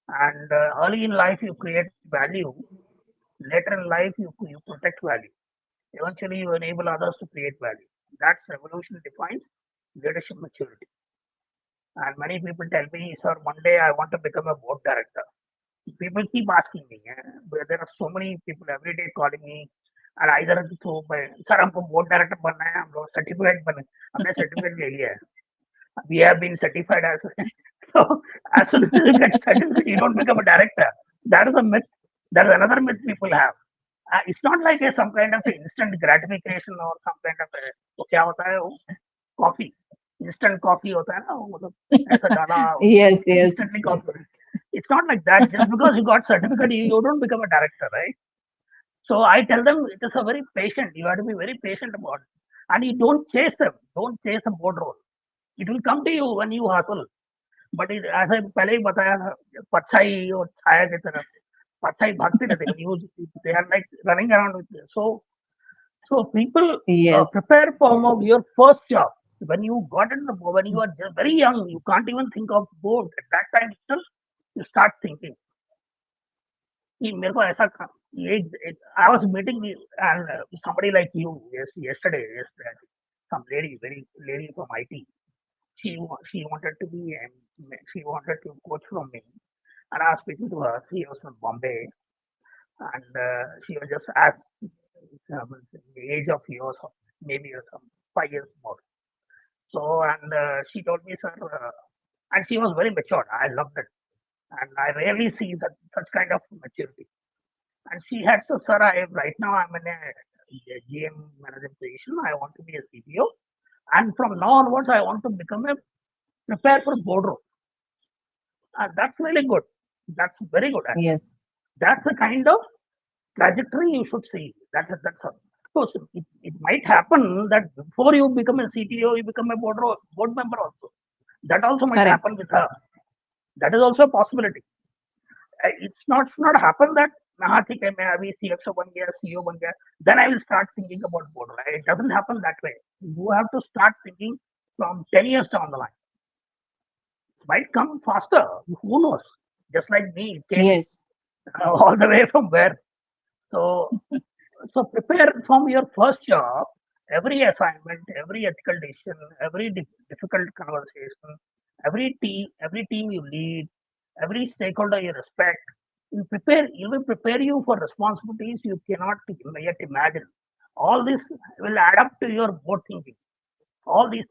And early in life, you create value. Later in life, you protect value. Eventually, you enable others to create value. That's revolution defines leadership maturity. And many people tell me, sir, one day I want to become a board director. People keep asking me, but there are so many people every day calling me, and either तो sir हमको board director बनना है हम लोग certificate बने हमने certificate ले लिया है we have been certified as so as soon as you get certificate you don't become a director. That is a myth. That is another myth people have. It's not like some kind of a instant gratification or some kind of a वो क्या होता है वो coffee instant coffee होता है ना वो मतलब ऐसा डाला Yes, yes, instantly coffee. It's not like that. Just because you got certificate, you don't become a director, right? So I tell them it is a very patient. You have to be very patient about it, and you don't chase them. Don't chase a board role. It will come to you when you hustle. But it, as I पहले ही बताया था, परछाई और छाया की तरह परछाई भागती रहती है. You they are like running around with you. So people yes, prepare for your first job. When you got in the when you are just very young, you can't even think of board. At that time itself, you start thinking. कि मेरे को ऐसा ये I was meeting and somebody like you yesterday some lady from IT she wanted to be she wanted to coach from me and I was speaking to her. She was from Bombay and she was just as the age of yours maybe some 5 years more. So and she told me sir and she was very mature. I loved it and I rarely see that such kind of maturity. And she had to, sir, right now I'm in a GM manager position. I want to be a CPO. And from now onwards, I want to become a prepare for boardroom. That's really good. That's very good, actually. yes, That's the kind of trajectory you should see. That's all. So it might happen that before you become a CTO, you become a board member also. That also might correct. happen with her. That is also a possibility. It's not happen that हाँ ठीक है मैं अभी CXO बन गया CEO बन गया then I will start thinking about board. It doesn't happen that way. You have to start thinking from 10 years down the line. It might come faster. Who knows? Just like me, it came Yes, all the way from where. So so prepare from your first job. Every assignment, every ethical decision, every difficult conversation, every team you lead, every stakeholder you respect, it will prepare you for responsibilities you cannot yet imagine. All this will add up to your board thinking. All these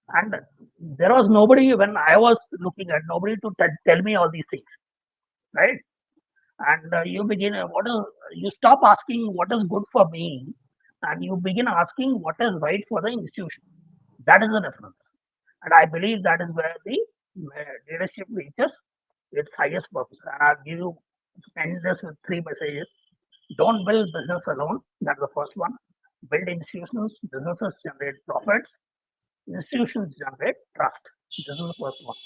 and there was nobody when I was looking at nobody to tell me all these things, right? And you begin what is you stop asking what is good for me, and you begin asking what is right for the institution. That is the difference, and I believe that is where the leadership reaches its highest purpose. And I'll give you end this with three messages. Don't build business alone. That's the first one. Build institutions. Businesses generate profits. Institutions generate trust. This is the first one.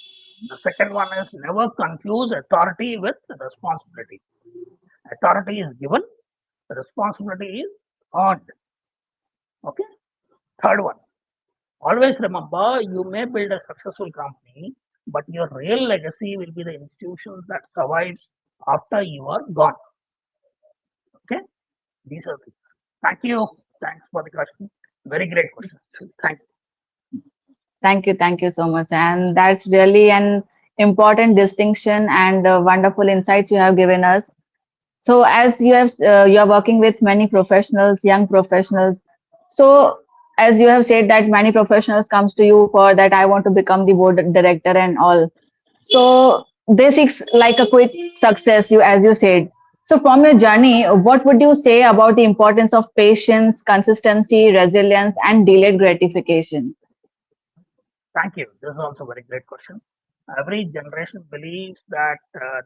The second one is never confuse authority with responsibility. Authority is given, Responsibility is earned. Okay. Third one, always remember you may build a successful company, but your real legacy will be the institutions that survives after you are gone. Okay. These are things. Thank you. Thanks for the question. Very great question. Thank you. Thank you so much. And that's really an important distinction and wonderful insights you have given us. So, as you are working with many professionals, young professionals. So, as you have said that many professionals comes to you for that I want to become the board director and all. So, they seek like a quick success. You as you said. So, from your journey, what would you say about the importance of patience, consistency, resilience, and delayed gratification? Thank you. This is also a very great question. Every generation believes that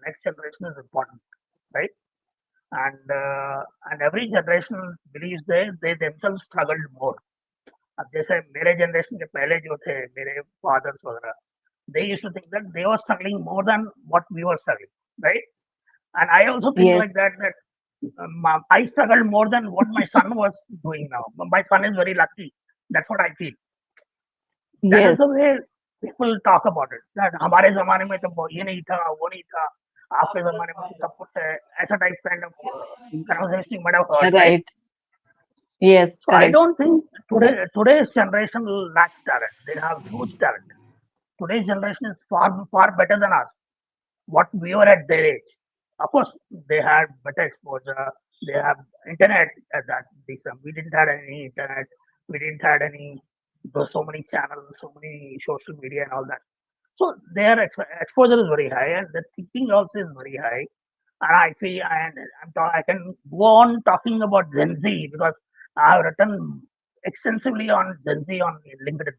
next generation is important, right? And every generation believes they themselves struggled more. अब जैसे मेरे generation के पहले जो थे मेरे fathers वगैरह, they used to think that they were struggling more than what we were struggling, right? And I also think like Yes, that I struggled more than what my son was doing now. My son is very lucky. That's what I feel. That is the yes, way people talk about it. That हमारे ज़माने में तो ये नहीं था, वो नहीं था. आपके ज़माने में तो सब कुछ है. ऐसा type kind of conversation you might have heard, right? right. Yes, So I correct. don't think today's generation lacks talent. They have huge talent. Today's generation is far better than us. What we were at their age. Of course, they had better exposure. They have internet at that. We didn't have any internet. We didn't have any there's so many channels, so many social media and all that. So their exposure is very high, and the thinking also is very high. And I feel, and I can go on talking about Gen Z because I have written extensively on Gen Z on LinkedIn.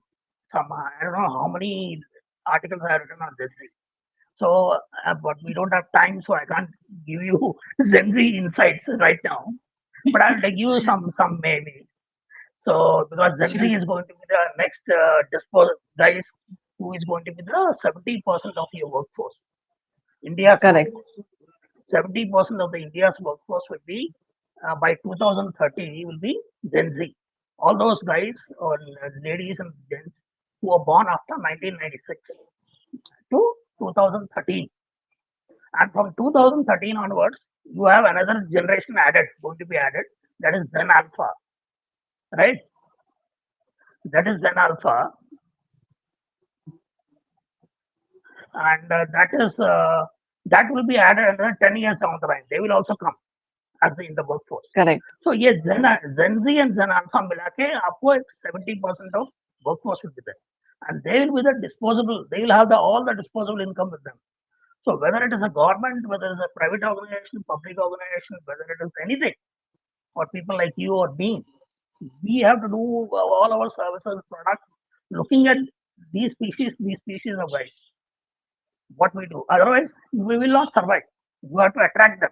I don't know how many articles I have written on Gen Z. So, but we don't have time, so I can't give you Gen Z insights right now. But I'll give you some maybe. So, because Gen Z Sure. is going to be the next guys who is going to be the 70% of your workforce, India's Correct. workforce. 70% of the India's workforce will be by 2030 will be Gen Z. All those guys or ladies and gents who were born after 1996 to 2013. And from 2013 onwards, you have another generation added, going to be added, that is Zen Alpha, right? That is Zen Alpha, and that will be added another 10 years down the line. They will also come as in the workforce. Correct. So yes, Gen Z and Zen Alpha मिला के आपको 70% of workforce will be there, and they will be the disposable. They will have all the disposable income with them. So whether it is a government, whether it is a private organization, public organization, whether it is anything, or people like you or me, we have to do all our services, products, looking at these species of guys, what we do. Otherwise, we will not survive. You have to attract them.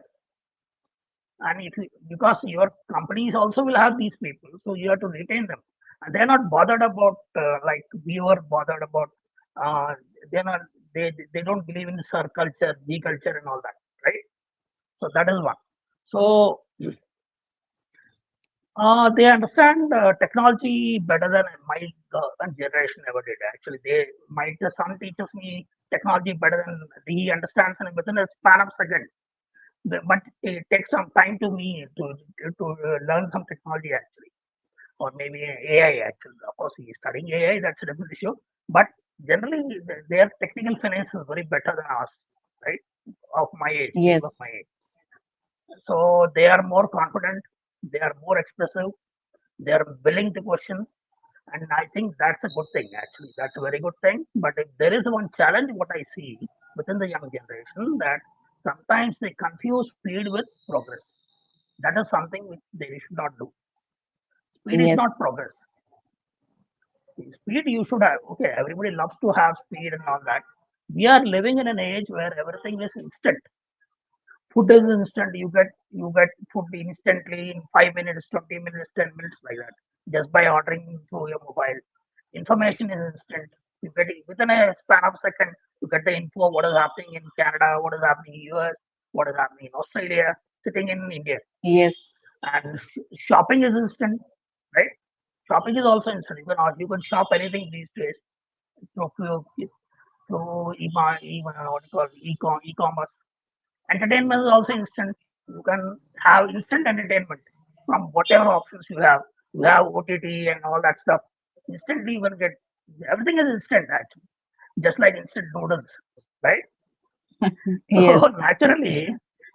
And if you, because your companies also will have these people, so you have to retain them. And they're not bothered about like we were bothered about. Uh, they're not. They don't believe in sir culture, G culture, and all that, right? So that is one. So they understand technology better than my generation ever did. Actually, my son teaches me technology better than he understands, and within a span of seconds. But it takes some time to me to learn some technology actually, or maybe AI actually. Of course, he's studying AI. That's a different issue. But generally, their technical finance is very better than us, right? Of my age, people of Yes. my age. So they are more confident. They are more expressive. They are willing to question, and I think that's a good thing. Actually, that's a very good thing. But if there is one challenge, what I see within the young generation, that sometimes they confuse speed with progress. That is something which they should not do. Speed is not Yes. progress. Speed you should have. Okay, everybody loves to have speed and all that. We are living in an age where everything is instant. Food is instant. You get food instantly in 5 minutes, 20 minutes, 10 minutes, like that. Just by ordering through your mobile. Information is instant. You get it within a span of second. You get the info what is happening in Canada, what is happening in US, what is happening in Australia, sitting in India. Yes. And shopping is instant, right? Shopping is also instant. You can shop anything these days through even what you call e-commerce. Entertainment is also instant. You can have instant entertainment from whatever options you have. You have OTT and all that stuff. Instantly you can get everything is instant actually, just like instant noodles, right? So Yes, naturally,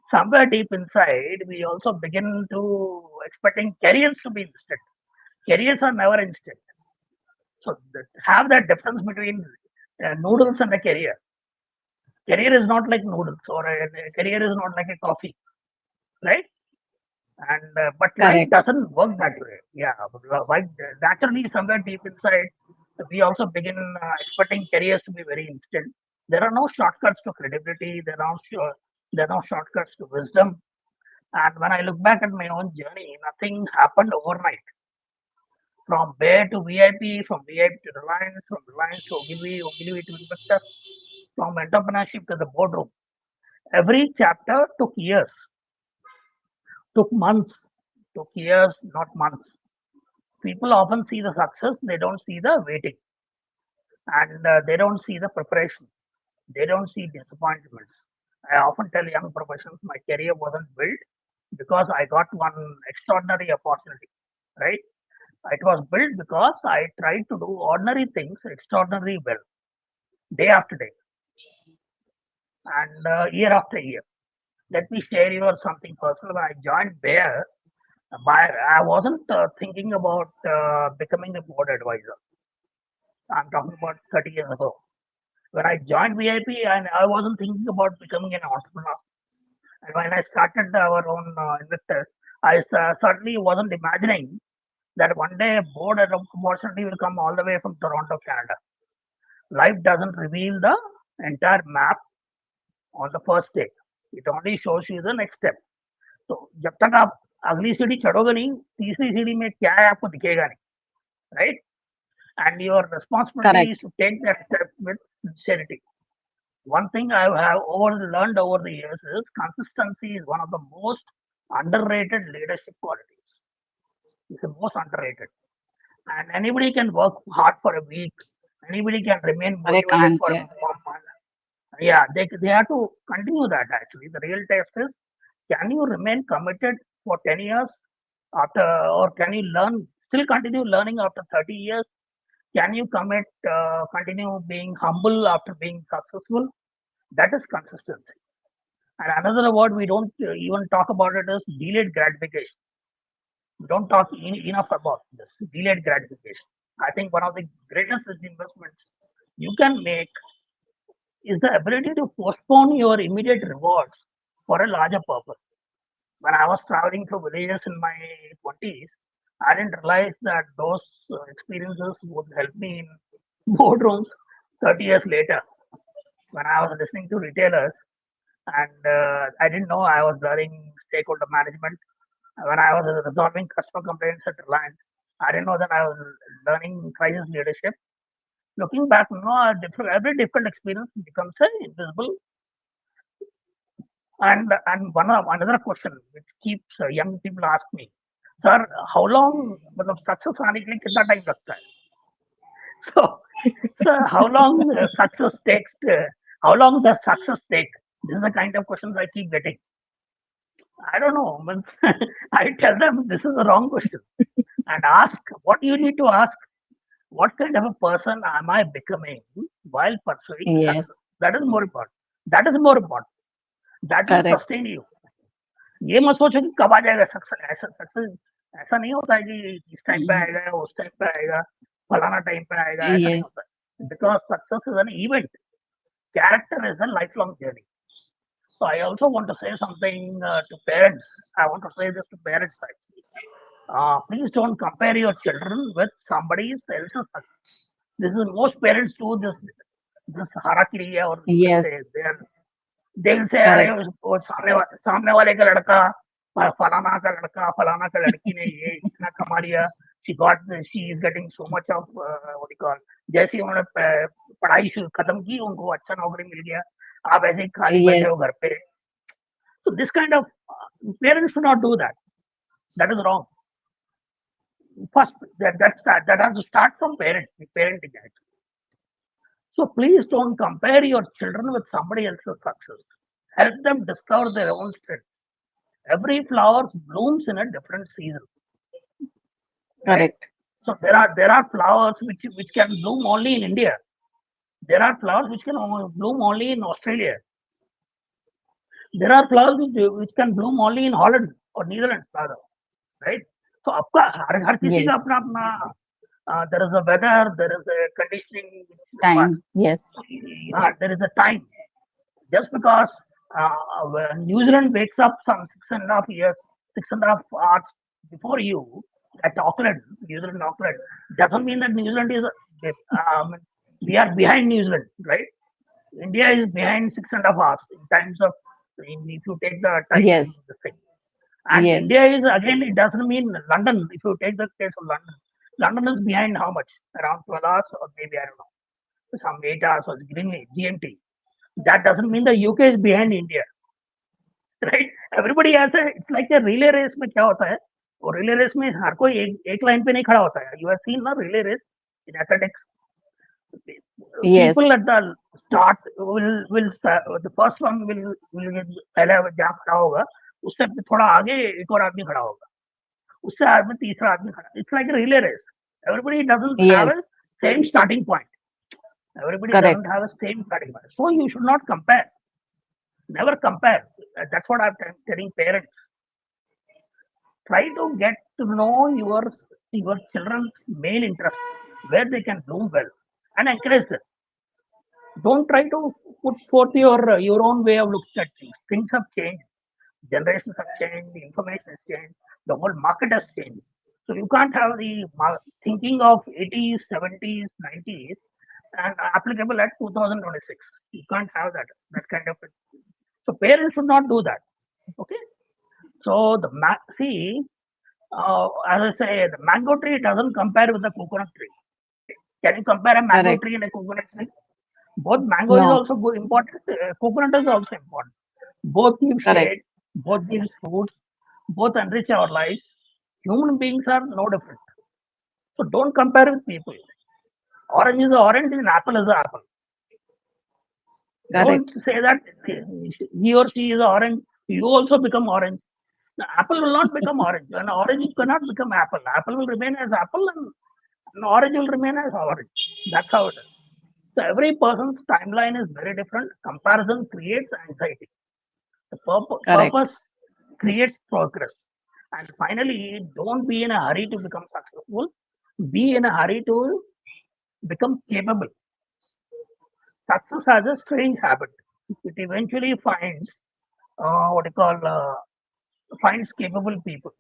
somewhere deep inside, we also begin to expecting careers to be instant. Careers are never instant. So have that difference between noodles and a career. Career is not like noodles, or a career is not like a coffee, right? And but life correct. doesn't work that way. Yeah, like naturally, somewhere deep inside, we also begin expecting careers to be very instant. There are no shortcuts to credibility. There are no shortcuts to wisdom. And when I look back at my own journey, nothing happened overnight. From Bear to VIP, from VIP to Reliance, from Reliance to Ogilvy, Ogilvy to Investor, from entrepreneurship to the boardroom. Every chapter took years, took months, took years, not months. People often see the success, they don't see the waiting, and they don't see the preparation, they don't see disappointments. I often tell young professionals my career wasn't built because I got one extraordinary opportunity, right? It was built because I tried to do ordinary things extraordinarily well, day after day, and year after year. Let me share you something personal. When I joined Bayer, I wasn't thinking about becoming a board advisor. I'm talking about 30 years ago. When I joined VIP, and I wasn't thinking about becoming an entrepreneur. And when I started our own investors, I certainly wasn't imagining that one day a board opportunity will come all the way from Toronto, Canada. Life doesn't reveal the entire map on the first day. It only shows you the next step. तो जब तक आप अगली सीढ़ी चढ़ोगे नहीं, तीसरी सीढ़ी में क्या है आपको दिखेगा नहीं, right? And your responsibility is Correct. to take that step with sincerity. One thing I have learned over the years is consistency is one of the most underrated leadership qualities. It's the most underrated. And anybody can work hard for a week. Anybody can remain Correct, motivated for answer. a month. Yeah, they have to continue that actually. The real test is can you remain committed for 10 years after, or can you still continue learning after 30 years? Can you continue being humble after being successful? That is consistency. And another word we don't even talk about it is delayed gratification. We don't talk enough about this delayed gratification. I think one of the greatest investments you can make is the ability to postpone your immediate rewards for a larger purpose. When I was traveling through villages in my 20s, I didn't realize that those experiences would help me in boardrooms 30 years later when I was listening to retailers. And I didn't know I was learning stakeholder management. When I was resolving customer complaints at Reliance, I didn't know that I was learning crisis leadership. Looking back, every different experience becomes an invisible. And another question which keeps young people ask me, sir, how long मतलब success आने के लिए कितना time लगता है? So, so how long success takes? How long does success take? This is the kind of questions I keep getting. I don't know. Means I tell them this is the wrong question and ask what you need to ask. What kind of a person am I becoming while pursuing Yes, success? That is more important. That is more important. That will correct. sustain you. ये मत सोचो कि कब आ जाएगा success. ऐसा success ऐसा नहीं होता है कि इस टाइम पे आएगा या उस टाइम पे आएगा, फलाना टाइम पे आएगा, ऐसा नहीं Yes, होता है. Because success is an event, character is a life long journey. So I also want to say something to parents. I want to say this to parents actually. Please don't compare your children with somebody else's success. This is most parents do this harakiri, or you can say yes, they will say अरे correct. वो सामने वाले का लड़का, फलाना का लड़का, फलाना का लड़की ने ये इतना कमा लिया. She is getting so much of what you call. जैसे ही उन्होंने पढ़ाई खत्म की, उनको अच्छा नौकरी मिल गया. आप ऐसे ही खाली बैठे हो Yes, घर पे. So this kind of parents should not do that. That is wrong. First, that has to start from parenting. Actually. So please don't compare your children with somebody else's success. Help them discover their own strength. Every flower blooms in a different season, right? Correct. So there are flowers which can bloom only in India. There are flowers which can bloom only in Australia. There are flowers which can bloom only in Holland or Netherlands, rather, right? So आपका हर किसी का Yes. अपना अपना there is a weather, there is a conditioning which requires. Time. Yes. There is a time. Just because New Zealand wakes up some 6.5 years, 6.5 hours before you at Auckland, New Zealand, Auckland, doesn't mean that New Zealand is, we are behind New Zealand, right? India is behind 6.5 hours in terms of, if you take the time, Yes. this thing. And Yes. India is, again, it doesn't mean London. If you take the case of London, London is behind how much? Around 12 hours, or maybe, I don't know, some 8 hours or Greenwich, GMT. That doesn't mean the UK is behind India, right? Everybody has a, it's like a relay race में क्या होता है? वो relay race में हर कोई एक line पे नहीं खड़ा होता है. You have seen ना relay race in athletics. Yes. People at the start will the first one will पहले जहाँ खड़ा होगा उससे थोड़ा आगे एक और आदमी खड़ा होगा. उससे आदमी तीसरा आदमी खड़ा. It's like a relay race. Everybody doesn't have a Yes. same starting point. Everybody doesn't Correct. have a same starting point. So you should not compare. Never compare. That's what I'm telling parents. Try to get to know your children's main interest, where they can do well, and encourage them. Don't try to put forth your own way of looking at things. Things have changed. Generations have changed. The information has changed. The whole market has changed. So you can't have the thinking of 80s, 70s, 90s and applicable at 2026. You can't have that kind of. So parents should not do that. Okay. So see, as I say, the mango tree doesn't compare with the coconut tree. Can you compare a mango Correct. tree and a coconut tree? Both mango is No. also good, important. Coconut is also important. Both give Correct. shade. Both give fruits. Both enrich our lives. Human beings are no different. So don't compare with people. Orange is a orange and apple is a apple. Don't Correct. say that he or she is orange. You also become orange. The apple will not become orange. An orange cannot become apple. Apple will remain as apple and an orange will remain as orange. That's how it is. So every person's timeline is very different. Comparison creates anxiety. The Correct. purpose creates progress. And finally, don't be in a hurry to become successful. Be in a hurry to become capable. Success has a strange habit. It eventually finds what you call finds capable people.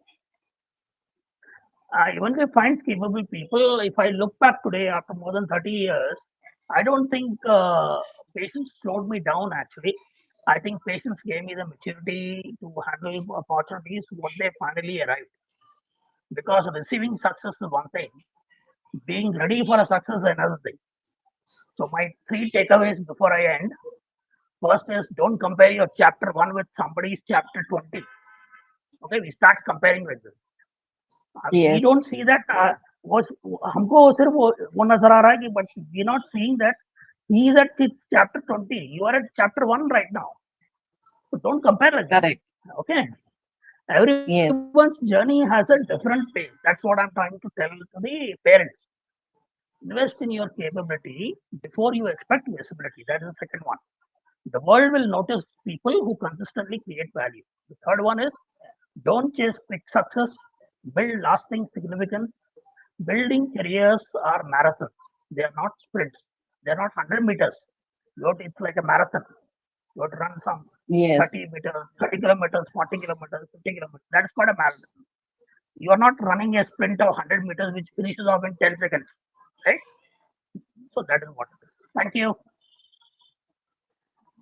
Even if it finds capable people, if I look back today after more than 30 years, I don't think patience slowed me down actually. I think patience gave me the maturity to handle opportunities when they finally arrived. Because receiving success is one thing, being ready for a success is another thing. So, my three takeaways before I end: first is don't compare your chapter 1 with somebody's chapter 20. Okay, we start comparing like this. We Yes. don't see that वो हमको सिर्फ वो नजर आ रहा है कि but we not seeing that he is at his chapter 20, you are at chapter 1 right now, so don't compare like that. Correct. Okay, everyone's Yes. journey has a different pace. That's what I'm trying to tell to the parents. Invest in your capability before you expect visibility. That is the second one. The world will notice people who consistently create value. The third one is don't chase quick success, build lasting significance. Building careers are marathons. They are not sprints. They are not 100 meters. It's like a marathon. You have to run some Yes. 30 meters, 30 kilometers, 40 kilometers, 50 kilometers. That is called a marathon. You are not running a sprint of 100 meters which finishes off in 10 seconds. Right? So that is what it is. Thank you.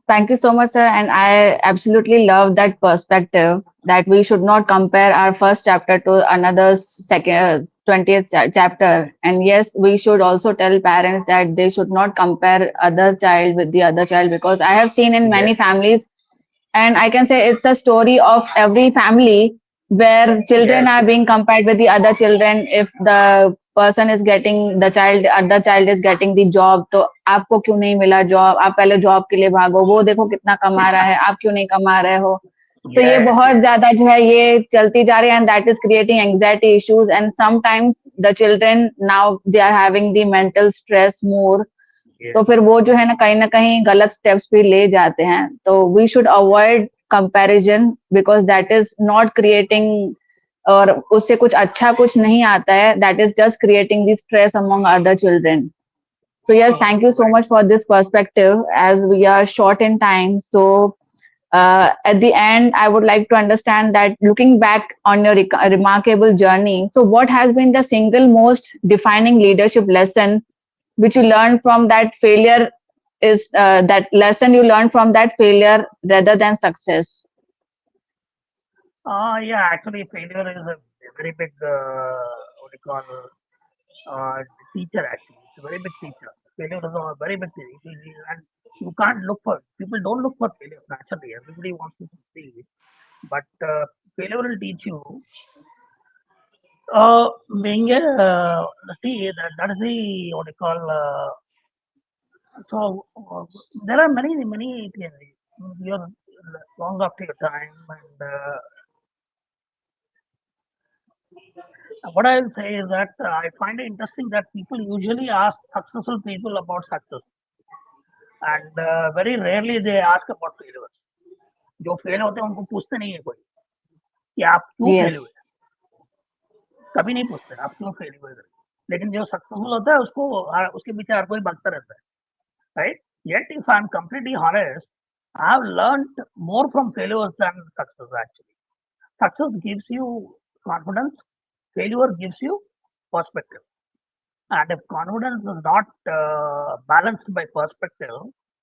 Thank you so much, sir. And I absolutely love that perspective that we should not compare our first chapter to another second 20th chapter. And yes, we should also tell parents that they should not compare other child with the other child, because I have seen in Yes. many families, and I can say it's a story of every family. where children Yes, are being compared with the other children. If the person is getting the child, other child is getting the job, तो आपको क्यों नहीं मिला job, आप पहले job के लिए भागो, वो देखो कितना कमा रहा है, आप क्यों नहीं कमा रहे हो. तो ये yes, बहुत yes, ज्यादा जो है ये चलती जा रही है, and that is creating anxiety issues, and sometimes the children now they are having the mental stress more. तो yes. फिर वो जो है ना कहीं गलत स्टेप्स भी ले जाते हैं. तो we should avoid comparison because that is not creating, और उससे कुछ अच्छा कुछ नहीं आता है. That is just creating the stress among other children. So yes, thank you so Right. much for this perspective. As we are short in time, so at the end, I would like to understand that looking back on your remarkable journey, so what has been the single most defining leadership lesson which you learned from that failure, is that lesson you learned from that failure rather than success? Yeah, actually, failure is a very big, what do you call, uh, teacher actually. It's a very big teacher. Failure is a very big thing. And you can't look for, people don't look for failure naturally. Everybody wants to succeed. But failure will teach you, being a, see, that is the, what do you call, so there are many, many things. You're long after your time. And what I will say is that I find it interesting that people usually ask successful people about success. And very rarely they ask about failures. जो fail होते हैं उनको पूछते नहीं है कोई कि आप क्यों फेल Yes, हुए. कभी नहीं पूछते आप क्यों फेल हुए. लेकिन जो सक्सेसफुल होता है उसको उसके पीछे हर कोई भागता रहता है, right. Yet if I'm completely honest, I've learned more from failures than success actually. Success gives you confidence, failure gives you perspective. And if confidence is not balanced by perspective,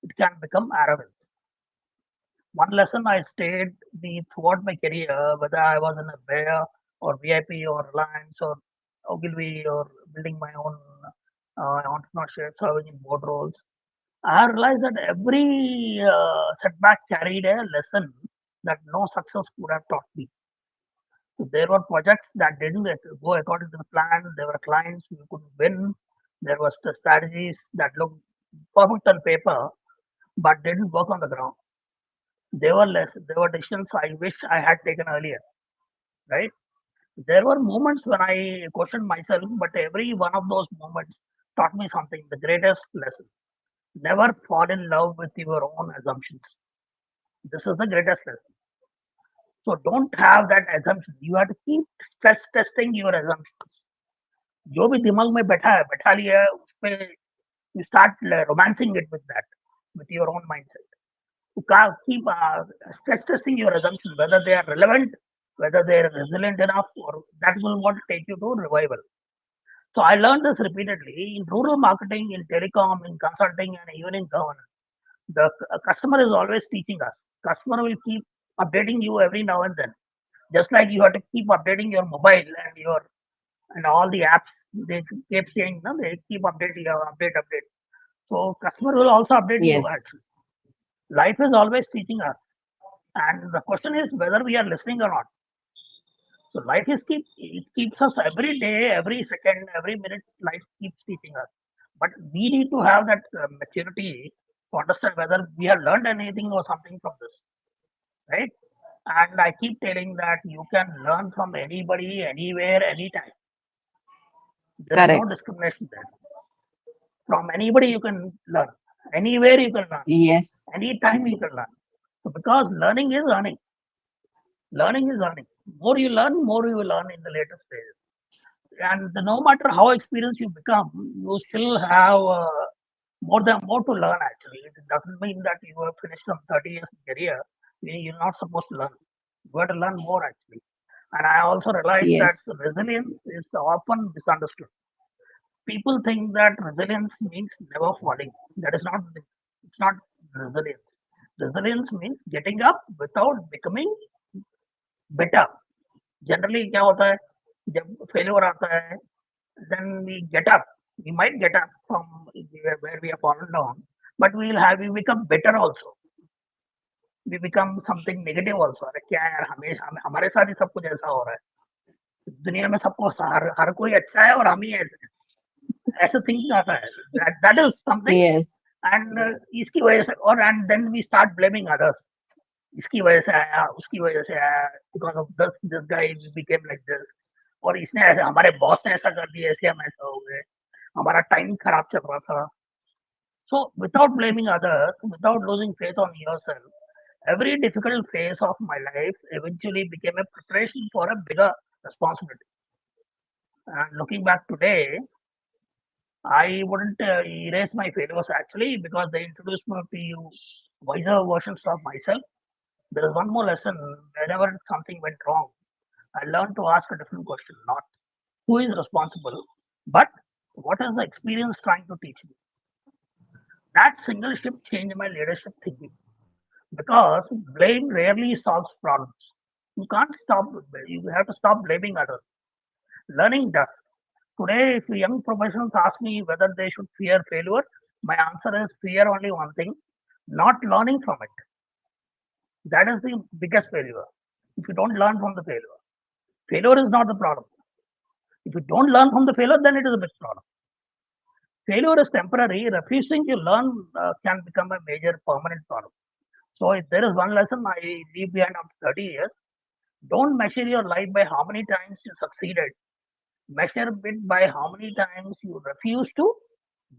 it can become arrogance. One lesson I stayed the throughout my career, whether I was in a Bear or VIP or Reliance or Ogilvy or building my own entrepreneurship, serving in board roles, I realized that every setback carried a lesson that no success could have taught me. So there were projects that didn't go according to the plan. There were clients we couldn't win. There was the strategies that looked perfect on paper but didn't work on the ground. They were less. There were decisions I wish I had taken earlier. Right? There were moments when I questioned myself, but every one of those moments taught me something. The greatest lesson: never fall in love with your own assumptions. This is the greatest lesson. So don't have that assumption. You have to keep stress testing your assumptions. जो भी दिमाग में बैठा लिया है उस पे you start romancing it with that, with your own mindset. You keep stress testing your assumptions, whether they are relevant, whether they are resilient enough, or that will what take you to revival. So I learned this repeatedly in rural marketing, in telecom, in consulting, and even in governance. The customer is always teaching us. Customer will keep updating you every now and then. Just like you have to keep updating your mobile and your and all the apps, they keep saying, no, they keep updating, update. So customer will also update you yes, actually. Life is always teaching us. And the question is whether we are listening or not. So life is it keeps us every day, every second, every minute. Life keeps teaching us, but we need to have that maturity to understand whether we have learned anything or something from this, right? And I keep telling that you can learn from anybody, anywhere, anytime. There is no correct. discrimination there. From anybody you can learn, anywhere you can learn, Yes, anytime you can learn. So because learning is earning. More you learn, more you will learn in the later stage. And no matter how experienced you become, you still have more to learn. Actually, it doesn't mean that you have finished some 30 years career. You're not supposed to learn. You have to learn more actually. And I also realized that yes, resilience is often misunderstood. People think that resilience means never falling. That is not. It's not resilience. Resilience means getting up without becoming better. Generally, क्या होता है जब failure आता है, then we get up. We might get up from where we have fallen down, but we become better also. we become something negative also. अरे क्या यार हमेशा हमारे साथ ही सब कुछ ऐसा हो रहा है, दुनिया में सबको हर कोई अच्छा है और हम ही ऐसे थिंकिंग आता है. That is something. Yes. And इसकी वजह से और and then we start blaming others. इसकी वजह से आया, उसकी वजह से आया, because of this guy became like this, और इसने ऐसे, हमारे बॉस ने ऐसा कर दिया, ऐसे हम ऐसा हो गए, हमारा टाइम खराब चल रहा था. So without blaming others, without losing faith on yourself, every difficult phase of my life eventually became a preparation for a bigger responsibility. And looking back today, I wouldn't erase my failures actually, because they introduced me to wiser versions of myself. There is one more lesson. Whenever something went wrong, I learned to ask a different question, not who is responsible, but what is the experience trying to teach me. That single shift changed my leadership thinking, because blame rarely solves problems. You can't stop, you have to stop blaming others. Learning does. Today, if young professionals ask me whether they should fear failure, my answer is fear only one thing, not learning from it. That is the biggest failure. If you don't learn from the failure, failure is not the problem. If you don't learn from the failure, then it is a big problem. Failure is temporary. Refusing to learn can become a major permanent problem. So, if there is one lesson I leave behind after 30 years, don't measure your life by how many times you succeeded. Measure it by how many times you refuse to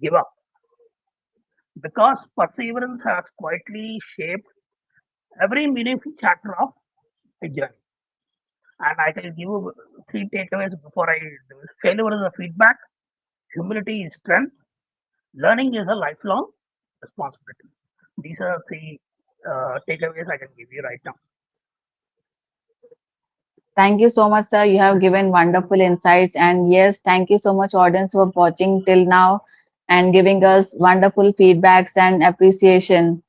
give up. Because perseverance has quietly shaped every meaningful chapter of a journey. And I can give you three takeaways before I do this. Failure is a feedback, humility is strength, learning is a lifelong responsibility. These are three takeaways I can give you right now. Thank you so much, sir. You have given wonderful insights. And yes, thank you so much, audience, for watching till now and giving us wonderful feedbacks and appreciation.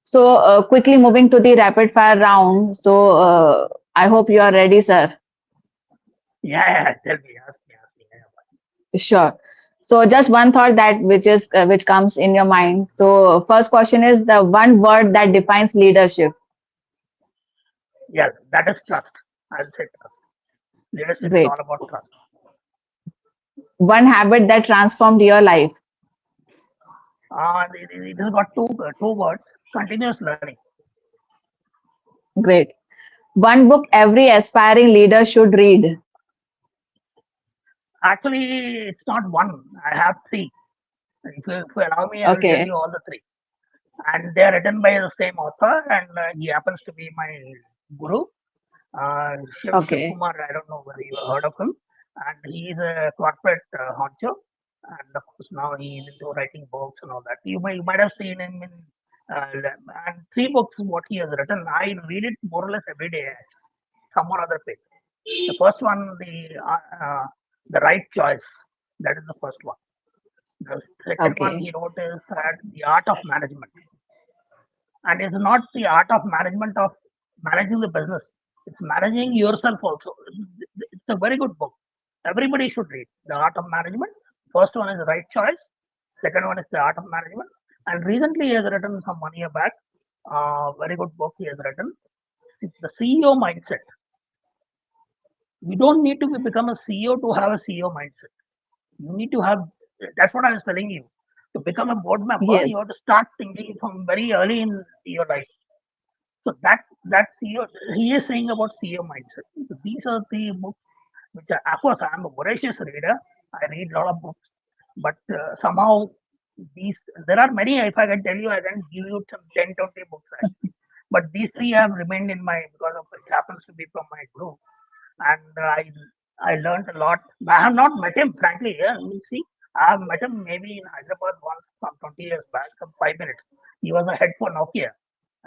So, quickly moving to the rapid fire round. So, I hope you are ready, sir. Yeah, tell me, ask me. Sure. So, just one thought that which comes in your mind. So, first question is the one word that defines leadership. Yeah, that is trust. I'll say trust. Leadership is all Great. about trust. One habit that transformed your life. It has got two words: continuous learning. Great. One book every aspiring leader should read. Actually, it's not one. I have three. If you allow me, I will tell Okay. you all the three. And they are written by the same author, and he happens to be my guru, Shiv Okay. Kumar. I don't know whether you have heard of him. And he is a corporate honcho, and of course now he is into writing books and all that. You might have seen him in and three books what he has written. I read it more or less every day, actually, some or other page. The first one, the right choice. That is the first one. The second one Okay. he wrote is that the art of management, and it's not the art of management of managing the business. It's managing yourself also. It's a very good book. Everybody should read the art of management. First one is the right choice. Second one is the art of management. And recently he has written some 1 year back. Very good book he has written. The CEO mindset. You don't need to become a CEO to have a CEO mindset. You need to have. That's what I was telling you. To become a board member, you Yes. have to start thinking from very early in your life. So that CEO, he is saying about CEO mindset. So these are the books which are, of course, I am a voracious reader. I read a lot of books, but somehow these, there are many. If I can tell you, I can give you some 10, 20 books actually. But these three have remained in my, because of it happens to be from my group, and I learned a lot. I have not met him, frankly. Yeah, you see, I have met him maybe in Hyderabad once, some 20 years back, some 5 minutes. He was a head for Nokia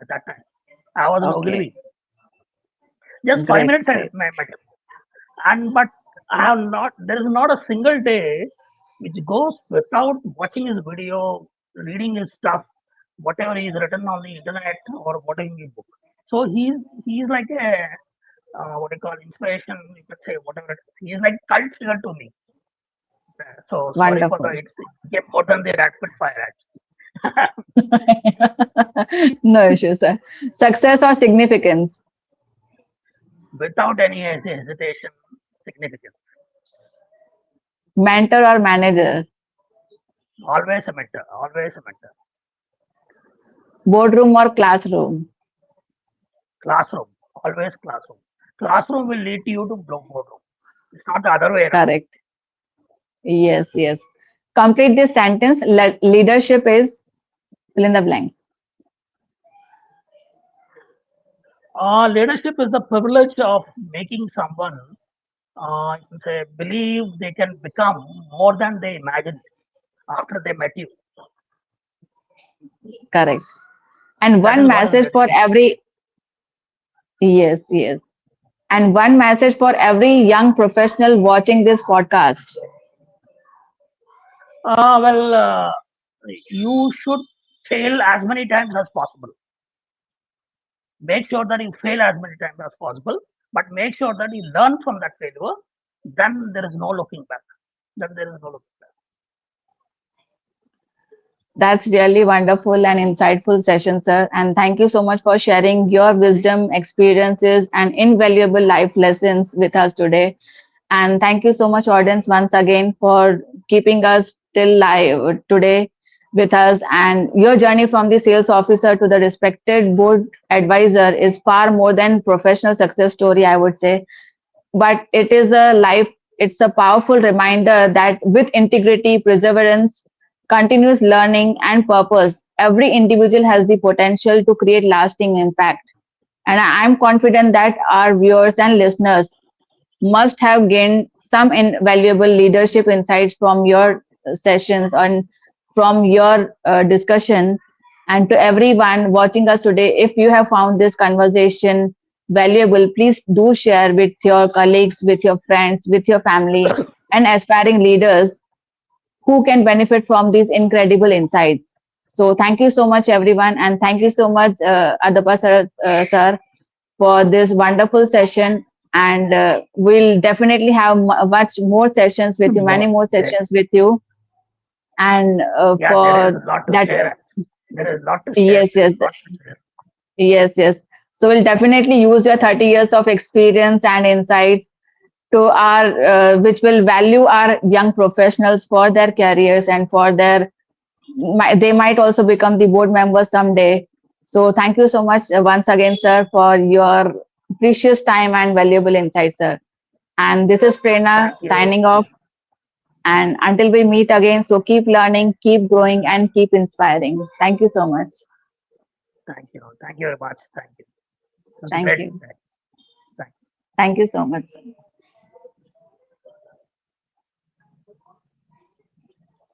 at that time. I was in Okay. Ogilvy. Just five Great. minutes I Great. met him. And but I have not. There is not a single day which goes without watching his video, reading his stuff, whatever he is written on the internet or whatever in his book. So he's like a what do you call inspiration. You could say whatever. He is like cult figure to me. So sorry for the Wonderful. it became more than the rapid fire actually. No issue, sir. Success or significance? Without any hesitation, significance. Mentor or manager? Always a mentor. Always a mentor. Boardroom or classroom? Classroom. Always classroom. Classroom will lead you to boardroom. It's not the other way around. Correct. Yes, yes. Complete this sentence. Leadership is fill in the blanks. Leadership is the privilege of making someone you can say believe they can become more than they imagined after they met you. Correct. And That one is what is message for leadership. every, yes, yes. And one message for every young professional watching this podcast. Well, you should fail as many times as possible. Make sure that you fail as many times as possible, but make sure that you learn from that failure. Then there is no looking back. Then there is no looking back. That's really wonderful and insightful session, sir. And thank you so much for sharing your wisdom, experiences, and invaluable life lessons with us today. And thank you so much, audience, once again for keeping us till live today with us. And your journey from the sales officer to the respected board advisor is far more than professional success story, I would say. But it is a life, it's a powerful reminder that with integrity, perseverance, continuous learning, and purpose, every individual has the potential to create lasting impact. And I'm confident that our viewers and listeners must have gained some invaluable leadership insights from your sessions and from your discussion. And to everyone watching us today, if you have found this conversation valuable, please do share with your colleagues, with your friends, with your family, and aspiring leaders who can benefit from these incredible insights. So, thank you so much, everyone, and thank you so much, Adapa sir, for this wonderful session. And we'll definitely have much more sessions with you, many More. more There, sessions with you. And yeah, there is for a lot to that, share. There is a lot to share. yes, There is yes, a lot to share. yes, yes. So we'll definitely use your 30 years of experience and insights to our, which will value our young professionals for their careers and for their, they might also become the board members someday. So thank you so much once again, sir, for your precious time and valuable insights, sir. And this is Prerna Thank you. signing off. And until we meet again, so keep learning, keep growing, and keep inspiring. Thank you so much. Thank you. Thank you very much. Thank you. It was a Thank great you. day. Thank you. Thank you so much, sir.